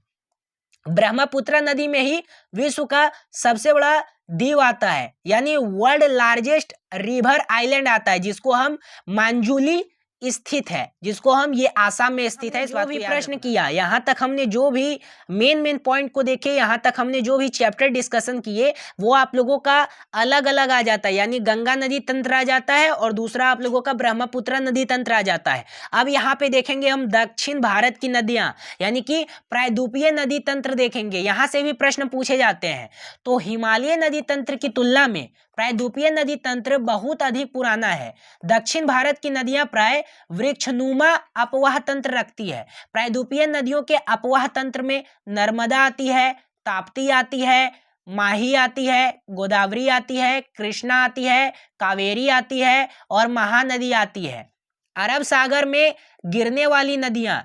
ब्रह्मपुत्र नदी में ही विश्व का सबसे बड़ा द्वीप आता है, यानी वर्ल्ड लार्जेस्ट रिवर आइलैंड आता है, जिसको हम मांजुली स्थित है, जिसको हम ये आसाम में स्थित है। इस बात भी प्रश्न किया, यहाँ तक हमने जो भी मेन पॉइंट को देखे, यहाँ तक हमने जो भी चैप्टर डिस्कशन किए वो आप लोगों का अलग अलग आ जाता है। यानी गंगा नदी तंत्र आ जाता है और दूसरा आप लोगों का ब्रह्मपुत्र नदी तंत्र आ जाता है। अब यहाँ पे देखेंगे हम दक्षिण भारत की नदियां, यानी कि प्रायद्वीपीय नदी तंत्र देखेंगे। यहाँ से भी प्रश्न पूछे जाते हैं। तो हिमालय नदी तंत्र की तुलना में प्रायद्वीपीय नदी तंत्र बहुत अधिक पुराना है। दक्षिण भारत की नदियां प्राय वृक्षनुमा अपवाह तंत्र रखती है। प्रायद्वीपीय नदियों के अपवाह तंत्र में नर्मदा आती है, ताप्ती आती है, माही आती है, गोदावरी आती है, कृष्णा आती है, कावेरी आती है और महानदी आती है। अरब सागर में गिरने वाली नदियां,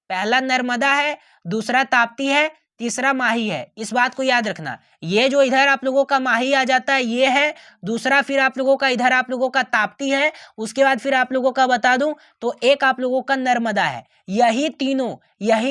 पहला नर्मदा है, दूसरा ताप्ती है, तीसरा माही है। इस बात को याद रखना। ये जो इधर आप लोगों का माही आ जाता है ये है, दूसरा फिर आप लोगों का इधर आप लोगों का ताप्ती है, उसके बाद फिर आप लोगों का बता दूं तो एक आप लोगों का नर्मदा है। यही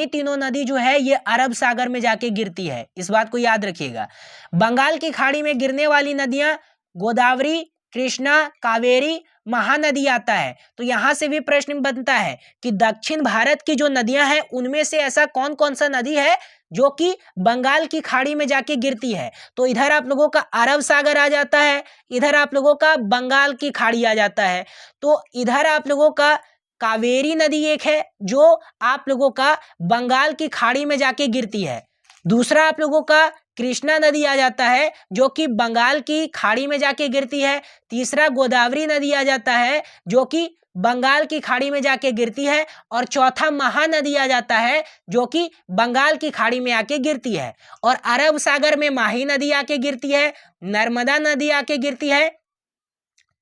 तीनों नदी जो है ये अरब सागर में जाके गिरती है, इस बात को याद रखिएगा। बंगाल की खाड़ी में गिरने वाली नदियां गोदावरी, कृष्णा, कावेरी, महानदी आता है। तो यहाँ से भी प्रश्न बनता है कि दक्षिण भारत की जो नदियां हैं उनमें से ऐसा कौन कौन सा नदी है जो कि बंगाल की खाड़ी में जाके गिरती है। तो इधर आप लोगों का अरब सागर आ जाता है, इधर आप लोगों का बंगाल की खाड़ी आ जाता है। तो इधर आप लोगों का कावेरी नदी एक है जो आप लोगों का बंगाल की खाड़ी में जाके गिरती है। दूसरा आप लोगों का कृष्णा नदी आ जाता है जो कि बंगाल की खाड़ी में जाके गिरती है। तीसरा गोदावरी नदी आ जाता है जो कि बंगाल की खाड़ी में जाके गिरती है। और चौथा महानदी आ जाता है जो कि बंगाल की खाड़ी में आके गिरती है। और अरब सागर में माही नदी आके गिरती है, नर्मदा नदी आके गिरती है,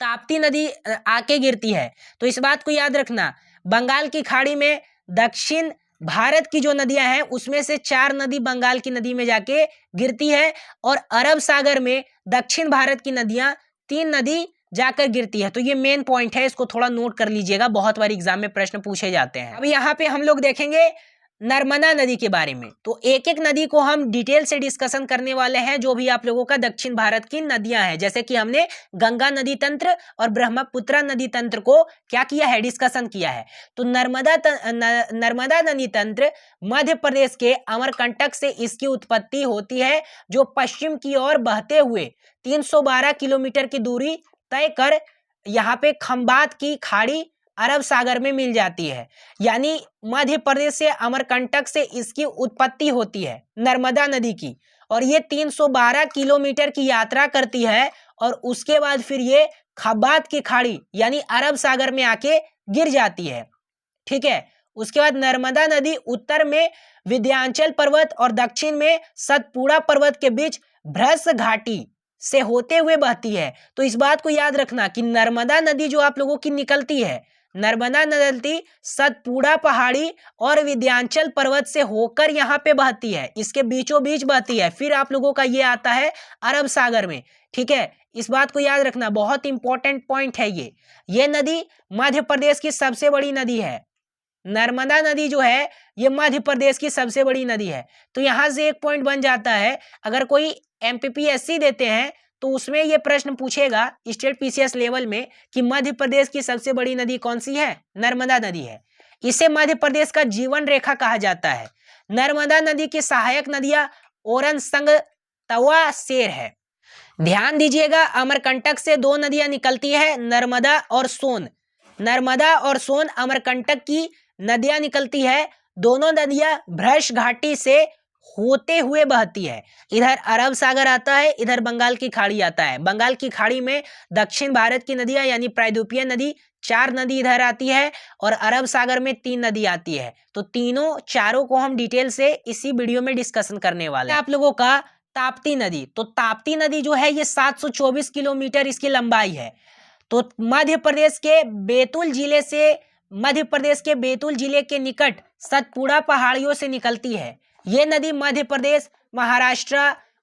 ताप्ती नदी आके गिरती है। तो इस बात को याद रखना, बंगाल की खाड़ी में दक्षिण भारत की जो नदियां हैं उसमें से 4 नदी बंगाल की नदी में जाके गिरती है और अरब सागर में दक्षिण भारत की नदियां 3 नदी जाकर गिरती है। तो ये मेन पॉइंट है, इसको थोड़ा नोट कर लीजिएगा, बहुत बार एग्जाम में प्रश्न पूछे जाते हैं। अब यहाँ पे हम लोग देखेंगे नर्मदा नदी के बारे में। तो एक एक नदी को हम डिटेल से डिस्कशन करने वाले हैं, जो भी आप लोगों का दक्षिण भारत की नदियां हैं। जैसे कि हमने गंगा नदी तंत्र और ब्रह्मपुत्र नदी तंत्र को क्या किया है, डिस्कशन किया है। तो नर्मदा नदी तंत्र मध्य प्रदेश के अमरकंटक से इसकी उत्पत्ति होती है, जो पश्चिम की ओर बहते हुए 312 किलोमीटर की दूरी तय कर यहाँ पे खंबात की खाड़ी अरब सागर में मिल जाती है। यानी मध्य प्रदेश से अमरकंटक से इसकी उत्पत्ति होती है नर्मदा नदी की, और ये 312 किलोमीटर की यात्रा करती है और उसके बाद फिर ये खंबात की खाड़ी यानी अरब सागर में आके गिर जाती है। ठीक है, उसके बाद नर्मदा नदी उत्तर में विंध्याचल पर्वत और दक्षिण में सतपुड़ा पर्वत के बीच भ्रश घाटी से होते हुए बहती है। तो इस बात को याद रखना कि नर्मदा नदी जो आप लोगों की निकलती है, नर्मदा नदी सतपुड़ा पहाड़ी और विंध्याचल पर्वत से होकर यहाँ पे बहती है, इसके बीचों बीच बहती है। फिर आप लोगों का ये आता है अरब सागर में। ठीक है, इस बात को याद रखना, बहुत इंपॉर्टेंट पॉइंट है ये नदी मध्य प्रदेश की सबसे बड़ी नदी है। नर्मदा नदी जो है ये मध्य प्रदेश की सबसे बड़ी नदी है। तो यहाँ से एक पॉइंट बन जाता है, अगर कोई MPPSC देते हैं तो उसमें ये प्रश्न पूछेगा स्टेट PCS लेवल में कि मध्य प्रदेश की सबसे बड़ी नदी कौन सी है, नर्मदा नदी है। इसे मध्य प्रदेश का जीवन रेखा कहा जाता है। नर्मदा नदी की सहायक नदियां ओरन संग तवा शेर है। ध्यान दीजिएगा, अमरकंटक से 2 नदियां निकलती है, नर्मदा और सोन। नर्मदा और सोन अमरकंटक की नदियां निकलती है। दोनों नदियां भ्रश घाटी से होते हुए बहती है। इधर अरब सागर आता है, इधर बंगाल की खाड़ी आता है। बंगाल की खाड़ी में दक्षिण भारत की नदियां यानी प्रायद्वीपीय नदी 4 नदी इधर आती है और अरब सागर में 3 नदी आती है। तो चारों को हम डिटेल से इसी वीडियो में डिस्कशन करने वाले हैं। आप लोगों का ताप्ती नदी, तो ताप्ती नदी जो है ये 724 किलोमीटर इसकी लंबाई है। तो मध्य प्रदेश के बेतुल जिले के निकट सतपुड़ा पहाड़ियों से निकलती है। ये नदी मध्य प्रदेश, महाराष्ट्र,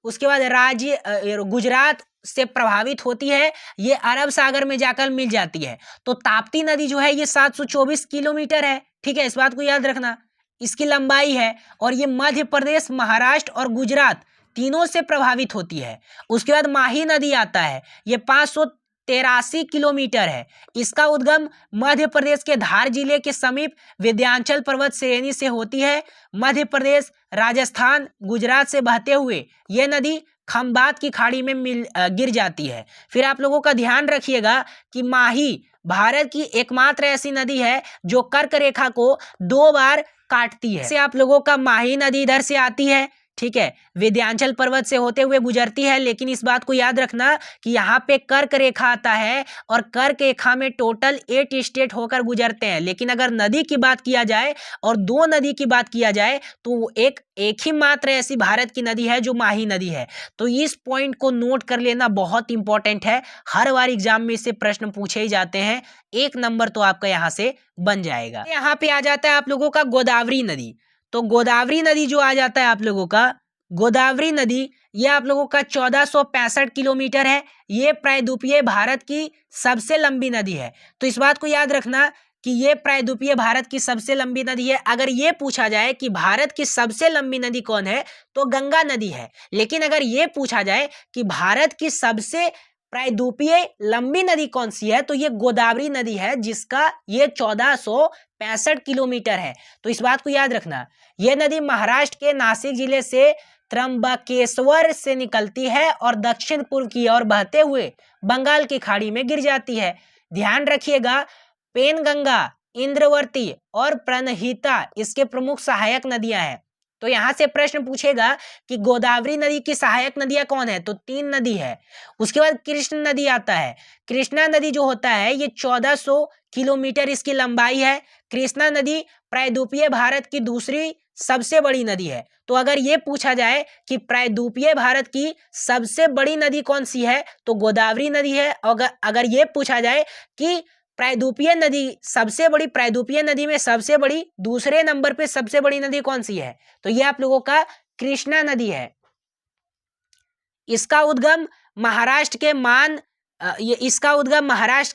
उसके बाद राज्य गुजरात से प्रभावित होती है। ये अरब सागर में जाकर मिल जाती है। तो ताप्ती नदी जो है ये 724 किलोमीटर है। ठीक है, इस बात को याद रखना, इसकी लंबाई है और ये मध्य प्रदेश, महाराष्ट्र और गुजरात तीनों से प्रभावित होती है। उसके बाद माही नदी आता है, ये 583 किलोमीटर है। इसका उद्गम मध्य प्रदेश के धार जिले के समीप विंध्याचल पर्वत श्रेणी से होती है। मध्य प्रदेश, राजस्थान, गुजरात से बहते हुए ये नदी खंबात की खाड़ी में गिर जाती है। फिर आप लोगों का ध्यान रखिएगा कि माही भारत की एकमात्र ऐसी नदी है जो कर्क रेखा को 2 बार काटती है। से आप लोगों का माही नदी इधर से आती है, ठीक है, विंध्याचल पर्वत से होते हुए गुजरती है। लेकिन इस बात को याद रखना कि यहाँ पे कर्क रेखा आता है और कर्क रेखा में टोटल 8 स्टेट होकर गुजरते हैं। लेकिन अगर नदी की बात किया जाए और 2 नदी की बात किया जाए तो एक ही मात्र ऐसी भारत की नदी है जो माही नदी है। तो इस पॉइंट को नोट कर लेना बहुत इंपॉर्टेंट है, हर बार एग्जाम में इससे प्रश्न पूछे ही जाते हैं। 1 नंबर तो आपका यहाँ से बन जाएगा। यहाँ पे आ जाता है आप लोगों का गोदावरी नदी। तो गोदावरी नदी जो आ जाता है आप लोगों का, गोदावरी नदी ये आप लोगों का 1465 किलोमीटर है। ये प्रायद्वीपीय भारत की सबसे लंबी नदी है। तो इस बात को याद रखना कि ये प्रायद्वीपीय भारत की सबसे लंबी नदी है। अगर ये पूछा जाए कि भारत की सबसे लंबी नदी कौन है तो गंगा नदी है। लेकिन अगर ये पूछा जाए कि भारत की सबसे प्रायद्वीपीय लंबी नदी कौन सी है? तो ये गोदावरी नदी है, जिसका ये 1465 किलोमीटर है। तो इस बात को याद रखना। यह नदी महाराष्ट्र के नासिक जिले से त्र्यंबकेश्वर से निकलती है और दक्षिण पूर्व की ओर बहते हुए बंगाल की खाड़ी में गिर जाती है। ध्यान रखिएगा, पेनगंगा, इंद्रवती और प्रणहिता इसके प्रमुख सहायक नदियां हैं। तो यहां से प्रश्न पूछेगा कि गोदावरी नदी की सहायक नदियां कौन है? तो 3 नदी है। उसके बाद कृष्ण नदी आता है। कृष्णा नदी जो होता है ये 1400 किलोमीटर इसकी लंबाई है। कृष्णा नदी प्रायद्वीपीय भारत की दूसरी सबसे बड़ी नदी है। तो अगर ये पूछा जाए कि प्रायद्वीपीय भारत की सबसे बड़ी नदी कौन सी है, तो गोदावरी नदी है। अगर ये पूछा जाए कि प्रायद्वीपीय नदी सबसे बड़ी, प्रायद्वीपीय नदी में सबसे बड़ी, दूसरे नंबर पे सबसे बड़ी नदी कौन सी है, तो ये आप लोगों का कृष्णा नदी है। इसका उद्गम महाराष्ट्र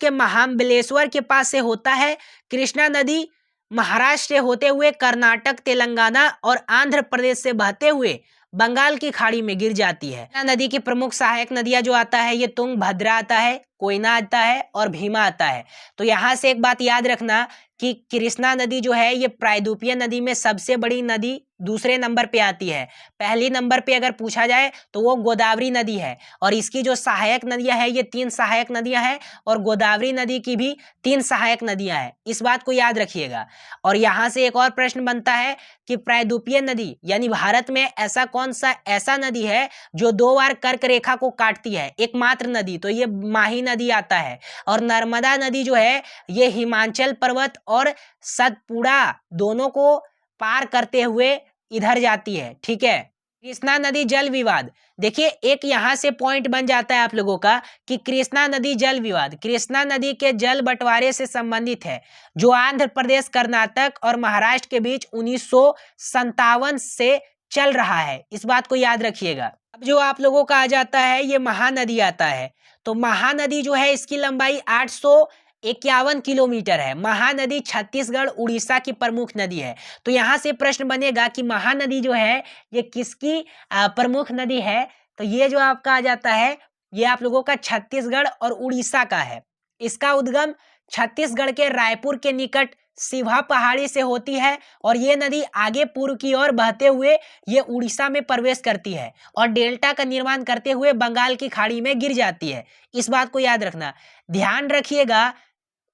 के महाबलेश्वर के पास से होता है। कृष्णा नदी महाराष्ट्र से होते हुए कर्नाटक, तेलंगाना और आंध्र प्रदेश से बहते हुए बंगाल की खाड़ी में गिर जाती है। नदी की प्रमुख सहायक नदियां जो आता है ये तुंगभद्रा आता है, कोयना आता है और भीमा आता है। तो यहाँ से एक बात याद रखना कि कृष्णा नदी जो है ये प्रायद्वीपीय नदी में सबसे बड़ी नदी दूसरे नंबर पे आती है। पहली नंबर पे अगर पूछा जाए तो वो गोदावरी नदी है, और इसकी जो सहायक नदियां है ये 3 सहायक नदियां हैं, और गोदावरी नदी की भी 3 सहायक नदियां हैं। इस बात को याद रखिएगा। और यहाँ से एक और प्रश्न बनता है कि प्रायद्वीपीय नदी यानी भारत में ऐसा कौन सा ऐसा नदी है जो 2 बार कर्क रेखा को काटती है, एकमात्र नदी? तो ये माही नदी आता है। और नर्मदा नदी जो है ये हिमाचल पर्वत और सतपुड़ा दोनों को पार करते हुए इधर जाती है। ठीक है। कृष्णा नदी जल विवाद, देखिए एक यहां से पॉइंट बन जाता है आप लोगों का कि कृष्णा नदी जल विवाद कृष्णा नदी के जल बंटवारे से संबंधित है, जो आंध्र प्रदेश, कर्नाटक और महाराष्ट्र के बीच 1957 से चल रहा है। इस बात को याद रखिएगा। अब जो आप लोगों का आ जाता है ये महानदी आता है। तो महानदी जो है इसकी लंबाई 851 किलोमीटर है। महानदी छत्तीसगढ़, उड़ीसा की प्रमुख नदी है। तो यहाँ से प्रश्न बनेगा कि महानदी जो है ये किसकी प्रमुख नदी है? तो ये जो आपका आ जाता है ये आप लोगों का छत्तीसगढ़ और उड़ीसा का है। इसका उद्गम छत्तीसगढ़ के रायपुर के निकट सिवा पहाड़ी से होती है, और ये नदी आगे पूर्व की ओर बहते हुए ये उड़ीसा में प्रवेश करती है और डेल्टा का निर्माण करते हुए बंगाल की खाड़ी में गिर जाती है। इस बात को याद रखना। ध्यान रखिएगा,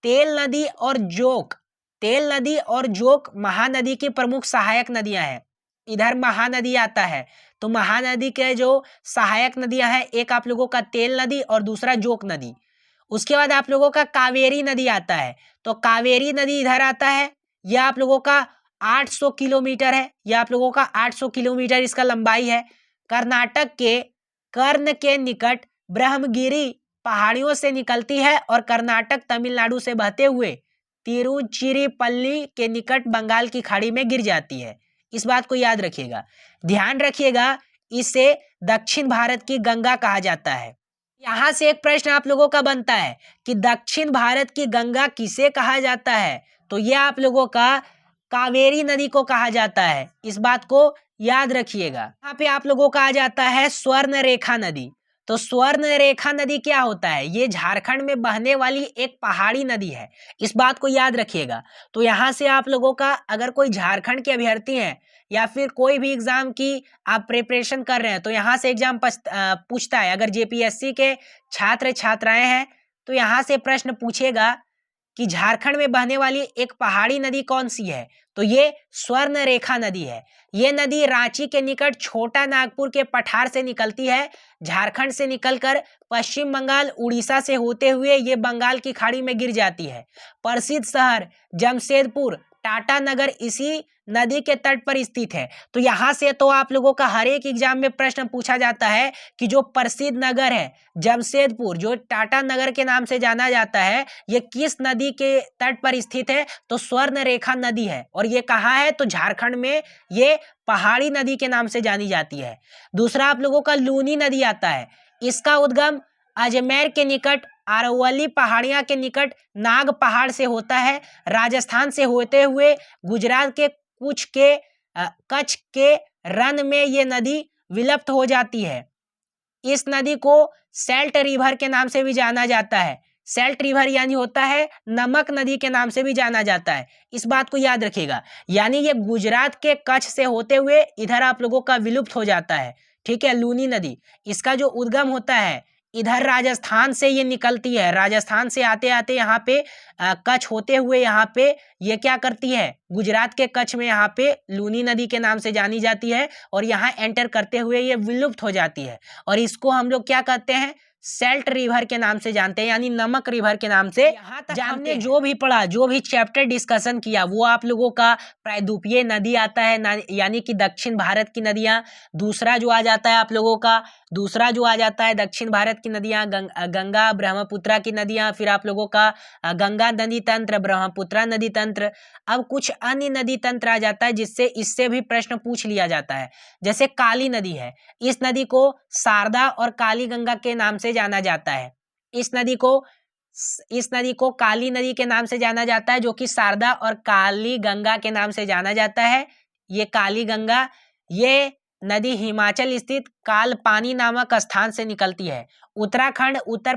तेल नदी और जोक महानदी की प्रमुख सहायक नदियां हैं। इधर महानदी आता है, तो महानदी के जो सहायक नदियां हैं एक आप लोगों का तेल नदी और दूसरा जोक नदी। उसके बाद आप लोगों का कावेरी नदी आता है। तो कावेरी नदी इधर आता है, यह आप लोगों का 800 किलोमीटर है। यह आप लोगों का 800 किलोमीटर इसका लंबाई है। कर्नाटक के कर्ण के निकट ब्रह्मगिरी पहाड़ियों से निकलती है और कर्नाटक, तमिलनाडु से बहते हुए तिरुचिरापल्ली के निकट बंगाल की खाड़ी में गिर जाती है। इस बात को याद रखिएगा। ध्यान रखिएगा, इसे दक्षिण भारत की गंगा कहा जाता है। यहां से एक प्रश्न आप लोगों का बनता है कि दक्षिण भारत की गंगा किसे कहा जाता है? तो यह आप लोगों का कावेरी नदी को कहा जाता है। इस बात को याद रखिएगा। यहाँ पे आप लोगों का आ जाता है स्वर्ण रेखा नदी। तो स्वर्ण रेखा नदी क्या होता है? ये झारखंड में बहने वाली एक पहाड़ी नदी है। इस बात को याद रखिएगा। तो यहाँ से आप लोगों का अगर कोई झारखंड के अभ्यर्थी हैं या फिर कोई भी एग्जाम की आप प्रिपरेशन कर रहे हैं, तो यहाँ से एग्जाम पूछता है। अगर जेपीएससी के छात्र छात्राएं हैं तो यहाँ से प्रश्न पूछेगा कि झारखंड में बहने वाली एक पहाड़ी नदी कौन सी है? तो ये स्वर्ण रेखा नदी है। ये नदी रांची के निकट छोटा नागपुर के पठार से निकलती है। झारखंड से निकलकर पश्चिम बंगाल, उड़ीसा से होते हुए ये बंगाल की खाड़ी में गिर जाती है। प्रसिद्ध शहर जमशेदपुर, टाटा नगर इसी नदी के तट पर स्थित है। तो यहाँ से तो आप लोगों का हर एक एग्जाम में प्रश्न पूछा जाता है कि जो प्रसिद्ध नगर है जमशेदपुर, जो टाटा नगर के नाम से जाना जाता है, ये किस नदी के तट पर स्थित है? तो स्वर्ण रेखा नदी है। और ये कहाँ है? तो झारखंड में ये पहाड़ी नदी के नाम से जानी जाती है। दूसरा आप लोगों का लूनी नदी आता है। इसका उद्गम अजमेर के निकट अरवली पहाड़ियां के निकट नाग पहाड़ से होता है। राजस्थान से होते हुए गुजरात के कच्छ के रन में ये नदी विलुप्त हो जाती है। इस नदी को सेल्ट रिवर के नाम से भी जाना जाता है। सेल्ट रिवर यानी होता है नमक नदी के नाम से भी जाना जाता है। इस बात को याद रखिएगा। यानी ये गुजरात के कच्छ से होते हुए इधर आप लोगों का विलुप्त हो जाता है, ठीक है। लूनी नदी, इसका जो उद्गम होता है इधर राजस्थान से ये निकलती है। राजस्थान से आते आते यहाँ पे कच्छ होते हुए यहाँ पे ये क्या करती है, गुजरात के कच्छ में यहाँ पे लूनी नदी के नाम से जानी जाती है और यहाँ एंटर करते हुए ये विलुप्त हो जाती है। और इसको हम लोग क्या कहते हैं, सेल्ट रिवर के नाम से जानते हैं, यानी नमक रिवर के नाम से। यहाँ तक हमने जो भी पढ़ा, जो भी चैप्टर डिस्कशन किया, वो आप लोगों का प्रायद्वीपीय नदी आता है, यानी कि दक्षिण भारत की नदियाँ। दूसरा जो आ जाता है आप लोगों का, दूसरा जो आ जाता है दक्षिण भारत की नदियाँ, गंगा ब्रह्मपुत्रा की नदियाँ। फिर आप लोगों का गंगा नदी तंत्र, ब्रह्मपुत्रा नदी तंत्र। अब कुछ अन्य नदी तंत्र आ जाता है जिससे इससे भी प्रश्न पूछ लिया जाता है। जैसे काली नदी है, इस नदी को शारदा और काली गंगा के नाम से जाना जाता है। इस नदी को काली नदी के नाम से जाना जाता है, जो कि शारदा और काली गंगा के नाम से जाना जाता है। ये काली गंगा, ये नदी हिमाचल स्थित कालपानी नामक स्थान से निकलती है। उत्तराखंड उत्तर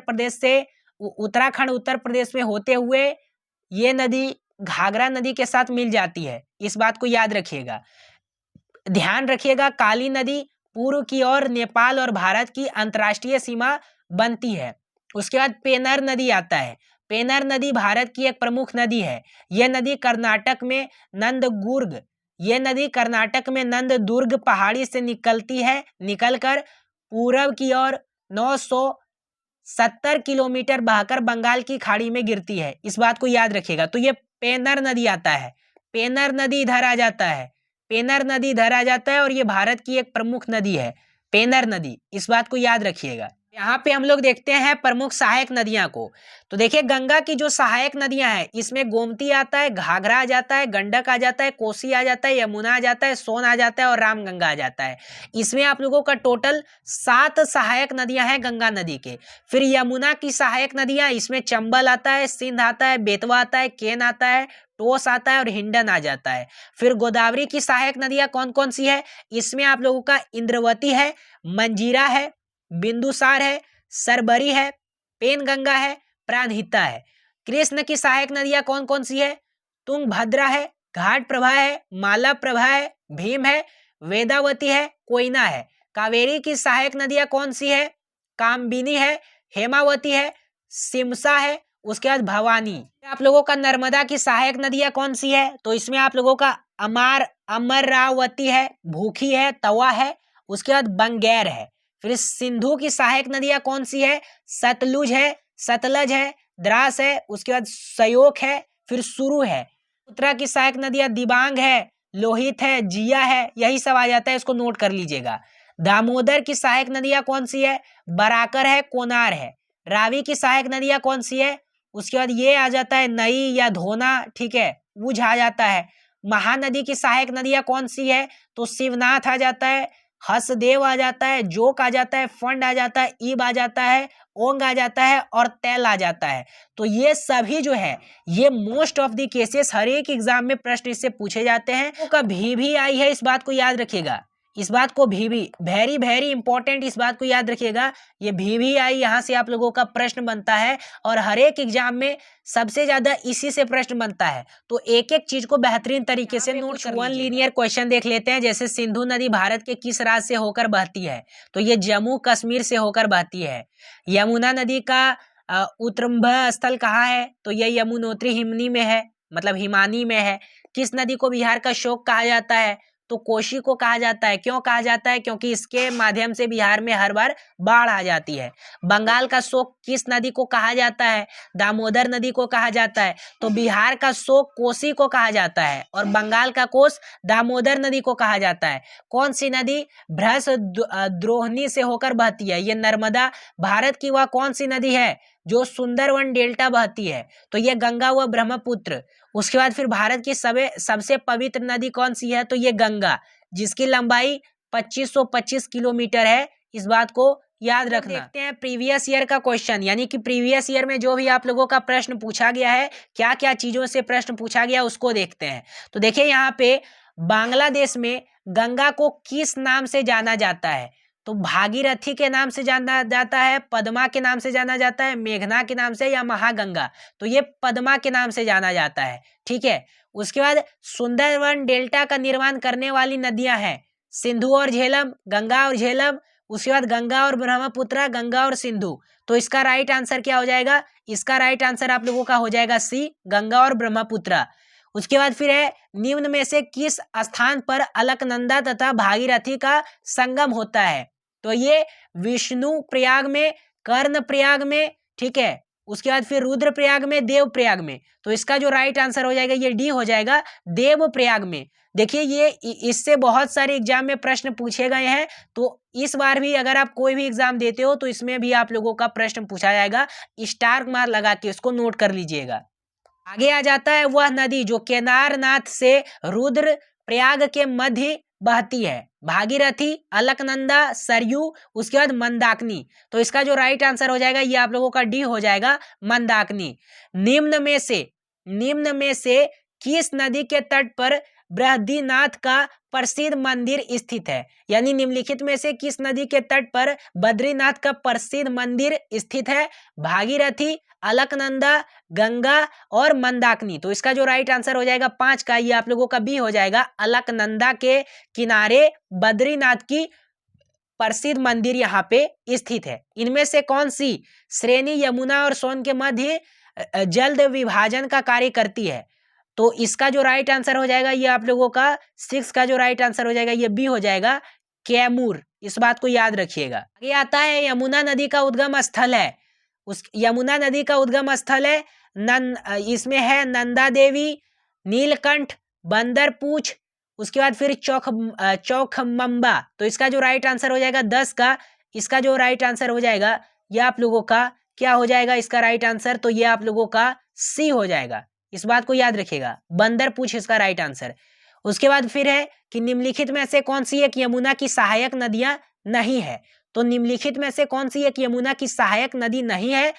प्रदेश में होते हुए ये नदी घाघरा नदी के साथ मिल जाती है। इस बात को याद रखिएगा, ध्यान रखिएगा। काली नदी पूर्व की ओर नेपाल और भारत की अंतर्राष्ट्रीय सीमा बनती है। उसके बाद पेनर नदी आता है। पेनर नदी भारत की एक प्रमुख नदी है। यह नदी कर्नाटक में नंददुर्ग पहाड़ी से निकलकर पूरब की ओर 970 किलोमीटर बहकर बंगाल की खाड़ी में गिरती है। इस बात को याद रखिएगा। तो ये पेनर नदी आता है, पेनर नदी इधर आ जाता है और ये भारत की एक प्रमुख नदी है, पेनर नदी। इस बात को याद रखिएगा। यहाँ पे हम लोग देखते हैं प्रमुख सहायक नदियां को। तो देखिए, गंगा की जो सहायक नदियां हैं, इसमें गोमती आता है, घाघरा आ जाता है, गंडक आ जाता है, कोसी आ जाता है, यमुना आ जाता है, सोन आ जाता है और रामगंगा आ जाता है। इसमें आप लोगों का टोटल 7 सहायक नदियां हैं गंगा नदी के। फिर यमुना की सहायक नदियां, इसमें चंबल आता है, सिंध आता है, बेतवा आता है, केन आता है, टोस आता है और हिंडन आ जाता है। फिर गोदावरी की सहायक नदियां कौन कौन सी है, इसमें आप लोगों का इंद्रवती है, मंजीरा है, बिंदुसार है, सरबरी है, पेनगंगा है, प्राणहिता है। कृष्ण की सहायक नदियां कौन कौन सी है, तुंगभद्रा है, घाट प्रभा है, माला प्रभा है, भीम है, वेदावती है, कोयना है। कावेरी की सहायक नदियां कौन सी है, कामबिनी है, हेमावती है, सिमसा है, उसके बाद भवानी। आप लोगों का नर्मदा की सहायक नदियां कौन सी है, तो इसमें आप लोगों का अमरावती है, भूखी है, तवा है, उसके बाद बंगैर है। फिर सिंधु की सहायक नदियां कौन सी है, सतलुज है, द्रास है, उसके बाद सयोक है, फिर सुरु है। उत्तरा की सहायक नदियां दिबांग है, लोहित है, जिया है, यही सब आ जाता है, इसको नोट कर लीजिएगा। दामोदर की सहायक नदियां कौन सी है, बराकर है, कोनार है। रावी की सहायक नदियां कौन सी है, उसके बाद ये आ जाता है नई या धोना, ठीक है, ऊझ आ जाता है। महानदी की सहायक नदियां कौन सी है, तो शिवनाथ आ जाता है, हसदेव आ जाता है, जोक आ जाता है, फंड आ जाता है, ईब आ जाता है, ओंग आ जाता है और तैल आ जाता है। तो ये सभी जो है, ये मोस्ट ऑफ द केसेस हर एक एग्जाम में प्रश्न इससे पूछे जाते हैं। तो कभी भी आई है, इस बात को याद रखिएगा। इस बात को भी वेरी वेरी इंपॉर्टेंट, इस बात को याद रखिएगा। ये भी आई, यहाँ से आप लोगों का प्रश्न बनता है और हर एक एग्जाम में सबसे ज्यादा इसी से प्रश्न बनता है। तो एक एक चीज को बेहतरीन तरीके से नोट कर वन लीनियर क्वेश्चन देख लेते हैं। जैसे सिंधु नदी भारत के किस राज्य से होकर बहती है, तो ये जम्मू कश्मीर से होकर बहती है। यमुना नदी का उद्गम स्थल कहाँ है, तो ये यमुनोत्री हिमनी में है, मतलब हिमानी में है। किस नदी को बिहार का शोक कहा जाता है, तो कोशी को कहा जाता है। क्यों कहा जाता है, क्योंकि इसके माध्यम से बिहार में हर बार बाढ़ आ जाती है। बंगाल का शोक किस नदी को कहा जाता है, दामोदर नदी को कहा जाता है। तो बिहार का शोक कोसी को कहा जाता है और बंगाल का कोस दामोदर नदी को कहा जाता है। कौन सी नदी भ्रशद्रोहिणी से होकर बहती है, ये नर्मदा। भारत की वह कौन सी नदी है जो सुंदरवन डेल्टा बहती है, तो ये गंगा व ब्रह्मपुत्र। उसके बाद फिर भारत की सबसे पवित्र नदी कौन सी है, तो ये गंगा, जिसकी लंबाई 2525 किलोमीटर है। इस बात को याद रखना। देखते हैं प्रीवियस ईयर का क्वेश्चन, यानी कि प्रीवियस ईयर में जो भी आप लोगों का प्रश्न पूछा गया है, क्या क्या चीजों से प्रश्न पूछा गया उसको देखते हैं। तो देखिए यहाँ पे बांग्लादेश में गंगा को किस नाम से जाना जाता है, तो भागीरथी के नाम से जाना जाता है, पद्मा के नाम से जाना जाता है, मेघना के नाम से, या महागंगा? तो ये पद्मा के नाम से जाना जाता है। ठीक है, उसके बाद सुंदरवन डेल्टा का निर्माण करने वाली नदियां हैं सिंधु और झेलम, गंगा और झेलम। उसके बाद गंगा और ब्रह्मपुत्र, गंगा और सिंधु। तो इसका राइट आंसर क्या हो जाएगा? इसका राइट आंसर आप लोगों का हो जाएगा सी, गंगा और ब्रह्मपुत्र। उसके बाद फिर है, निम्न में से किस स्थान पर अलकनंदा तथा भागीरथी का संगम होता है? तो ये विष्णु प्रयाग में, कर्ण प्रयाग में, ठीक है, उसके बाद फिर रुद्र प्रयाग में, देव प्रयाग में। तो इसका जो राइट आंसर हो जाएगा ये डी हो जाएगा, देव प्रयाग में। देखिए ये इससे बहुत सारे एग्जाम में प्रश्न पूछे गए हैं, तो इस बार भी अगर आप कोई भी एग्जाम देते हो तो इसमें भी आप लोगों का प्रश्न पूछा जाएगा, स्टार मार्क लगा के इसको नोट कर लीजिएगा। आगे आ जाता है वह नदी जो केदारनाथ से रुद्र प्रयाग के मध्य बहती है, भागीरथी, अलकनंदा, सरयू, उसके बाद मंदाकिनी। तो इसका जो राइट आंसर हो जाएगा ये आप लोगों का डी हो जाएगा, मंदाकिनी। निम्न में से किस नदी के तट पर बृहदीनाथ का प्रसिद्ध मंदिर स्थित है? यानी निम्नलिखित में से किस नदी के तट पर बद्रीनाथ का प्रसिद्ध मंदिर स्थित है? भागीरथी, अलकनंदा, गंगा और मंदाकिनी। तो इसका जो राइट आंसर हो जाएगा 5 का, ये आप लोगों का बी हो जाएगा, अलकनंदा के किनारे बद्रीनाथ की प्रसिद्ध मंदिर यहाँ पे स्थित है। इनमें से कौन सी श्रेणी यमुना और सोन के मध्य जल्द विभाजन का कार्य करती है? तो इसका जो राइट आंसर हो जाएगा ये आप लोगों का 6 का जो राइट आंसर हो जाएगा ये बी हो जाएगा, कैमूर। इस बात को याद रखिएगा। आगे आता है यमुना नदी का उद्गम स्थल है, उस यमुना नदी का उद्गम स्थल है इसमें है नंदा देवी, नीलकंठ, बंदरपूछ, उसके बाद फिर चौखमंबा। तो इसका जो राइट आंसर हो जाएगा 10 का, इसका जो राइट आंसर हो जाएगा ये आप लोगों का क्या हो जाएगा? इसका राइट आंसर तो ये आप लोगों का सी हो जाएगा। इस बात को याद रखिएगा, बंदरपूछ इसका राइट आंसर। उसके बाद फिर है कि निम्नलिखित में से कौन सी एक यमुना की सहायक नदियां नहीं है? तो निम्नलिखित में से कौन सी एक यमुना की सहायक नदी नहीं है?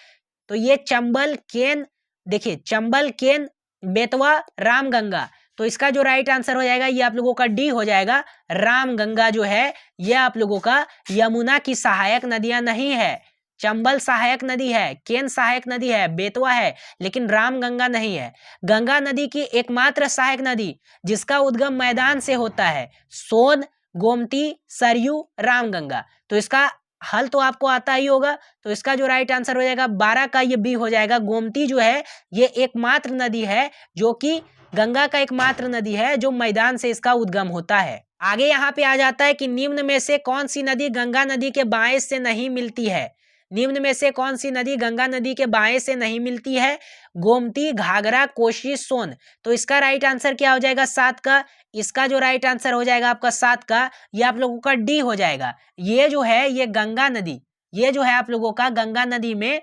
तो ये चंबल, केन, देखिए चंबल, केन, बेतवा, रामगंगा। तो इसका जो राइट आंसर हो जाएगा ये आप लोगों का डी हो जाएगा, रामगंगा जो है ये आप लोगों का यमुना की सहायक नदियां नहीं है। चंबल सहायक नदी है, केन सहायक नदी है, बेतवा है, लेकिन रामगंगा नहीं है। गंगा नदी की एकमात्र सहायक नदी जिसका उद्गम मैदान से होता है, सोन, गोमती, सरयू, रामगंगा। तो इसका हल तो आपको आता ही होगा। तो इसका जो राइट आंसर हो जाएगा 12 का, ये बी हो जाएगा, गोमती जो है ये एकमात्र नदी है जो कि गंगा का एकमात्र नदी है जो मैदान से इसका उद्गम होता है। आगे यहाँ पे आ जाता है कि निम्न में से कौन सी नदी गंगा नदी के बाएं से नहीं मिलती है? निम्न में से कौन सी नदी गंगा नदी के बाएं से नहीं मिलती है? गोमती, घाघरा, कोसी, सोन। तो इसका राइट आंसर क्या हो जाएगा? 7 का। इसका जो राइट आंसर हो जाएगा आपका 7 का, ये आप लोगों का डी हो जाएगा। ये जो है ये गंगा नदी, ये जो है आप लोगों का गंगा नदी में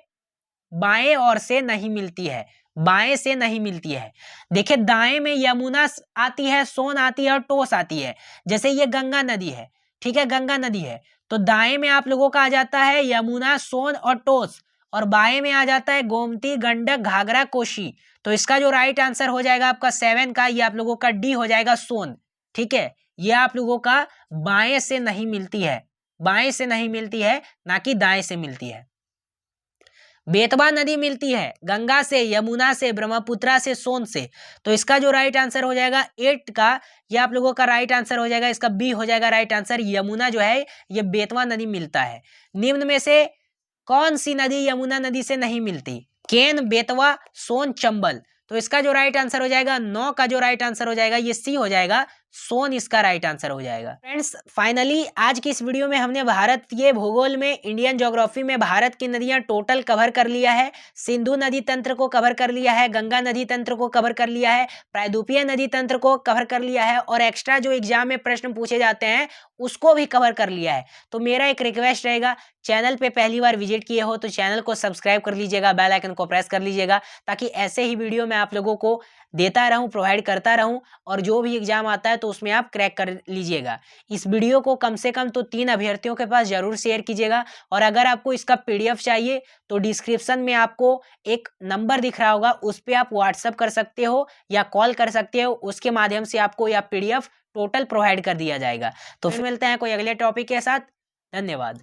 बाएं ओर से नहीं मिलती है, बाएं से नहीं मिलती है। देखिए दाएं में यमुना आती है, सोन आती है और टोस आती है। जैसे ये गंगा नदी है, ठीक है, गंगा नदी है, तो दाएं में आप लोगों का आ जाता है यमुना, सोन और टोस, और बाएं में आ जाता है गोमती, गंडक, घाघरा, कोसी। तो इसका जो राइट आंसर हो जाएगा आपका 7 का, ये आप लोगों का डी हो जाएगा, सोन। ठीक है, ये आप लोगों का बाएं से नहीं मिलती है, बाएं से नहीं मिलती है, ना कि दाएं से मिलती है। बेतवा नदी मिलती है गंगा से, यमुना से, ब्रह्मपुत्रा से, सोन से। तो इसका जो राइट आंसर हो जाएगा 8 का, ये आप लोगों का राइट आंसर हो जाएगा, इसका बी हो जाएगा राइट आंसर। यमुना जो है ये बेतवा नदी मिलता है। निम्न में से कौन सी नदी यमुना नदी से नहीं मिलती? केन, बेतवा, सोन, चंबल। तो इसका जो राइट आंसर हो जाएगा 9 का जो राइट आंसर हो जाएगा ये सी हो जाएगा, सोन इसका राइट आंसर हो जाएगा। फ्रेंड्स फाइनली आज की इस वीडियो में हमने भारत के भूगोल में, इंडियन ज्योग्राफी में भारत की नदियां टोटल कवर कर लिया है। सिंधु नदी तंत्र को कवर कर लिया है, गंगा नदी तंत्र को कवर कर लिया है, प्रायद्वीपीय नदी तंत्र को कवर कर लिया है, और एक्स्ट्रा जो एग्जाम में प्रश्न पूछे जाते हैं उसको भी कवर कर लिया है। तो मेरा एक रिक्वेस्ट रहेगा, चैनल पे पहली बार विजिट किए हो तो चैनल को सब्सक्राइब कर लीजिएगा, बेल आइकन को प्रेस कर लीजिएगा, ताकि ऐसे ही वीडियो मैं आप लोगों को देता रहूं, प्रोवाइड करता रहूं, और जो भी एग्जाम आता है तो उसमें आप क्रैक कर लीजिएगा। इस वीडियो को कम से कम तो 3 अभ्यर्थियों के पास जरूर शेयर कीजिएगा। और अगर आपको इसका पीडीएफ चाहिए तो डिस्क्रिप्शन में आपको एक नंबर दिख रहा होगा, उस पर आप व्हाट्सअप कर सकते हो या कॉल कर सकते हो, उसके माध्यम से आपको यह पीडीएफ टोटल प्रोवाइड कर दिया जाएगा। तो फिर मिलते हैं कोई अगले टॉपिक के साथ। धन्यवाद।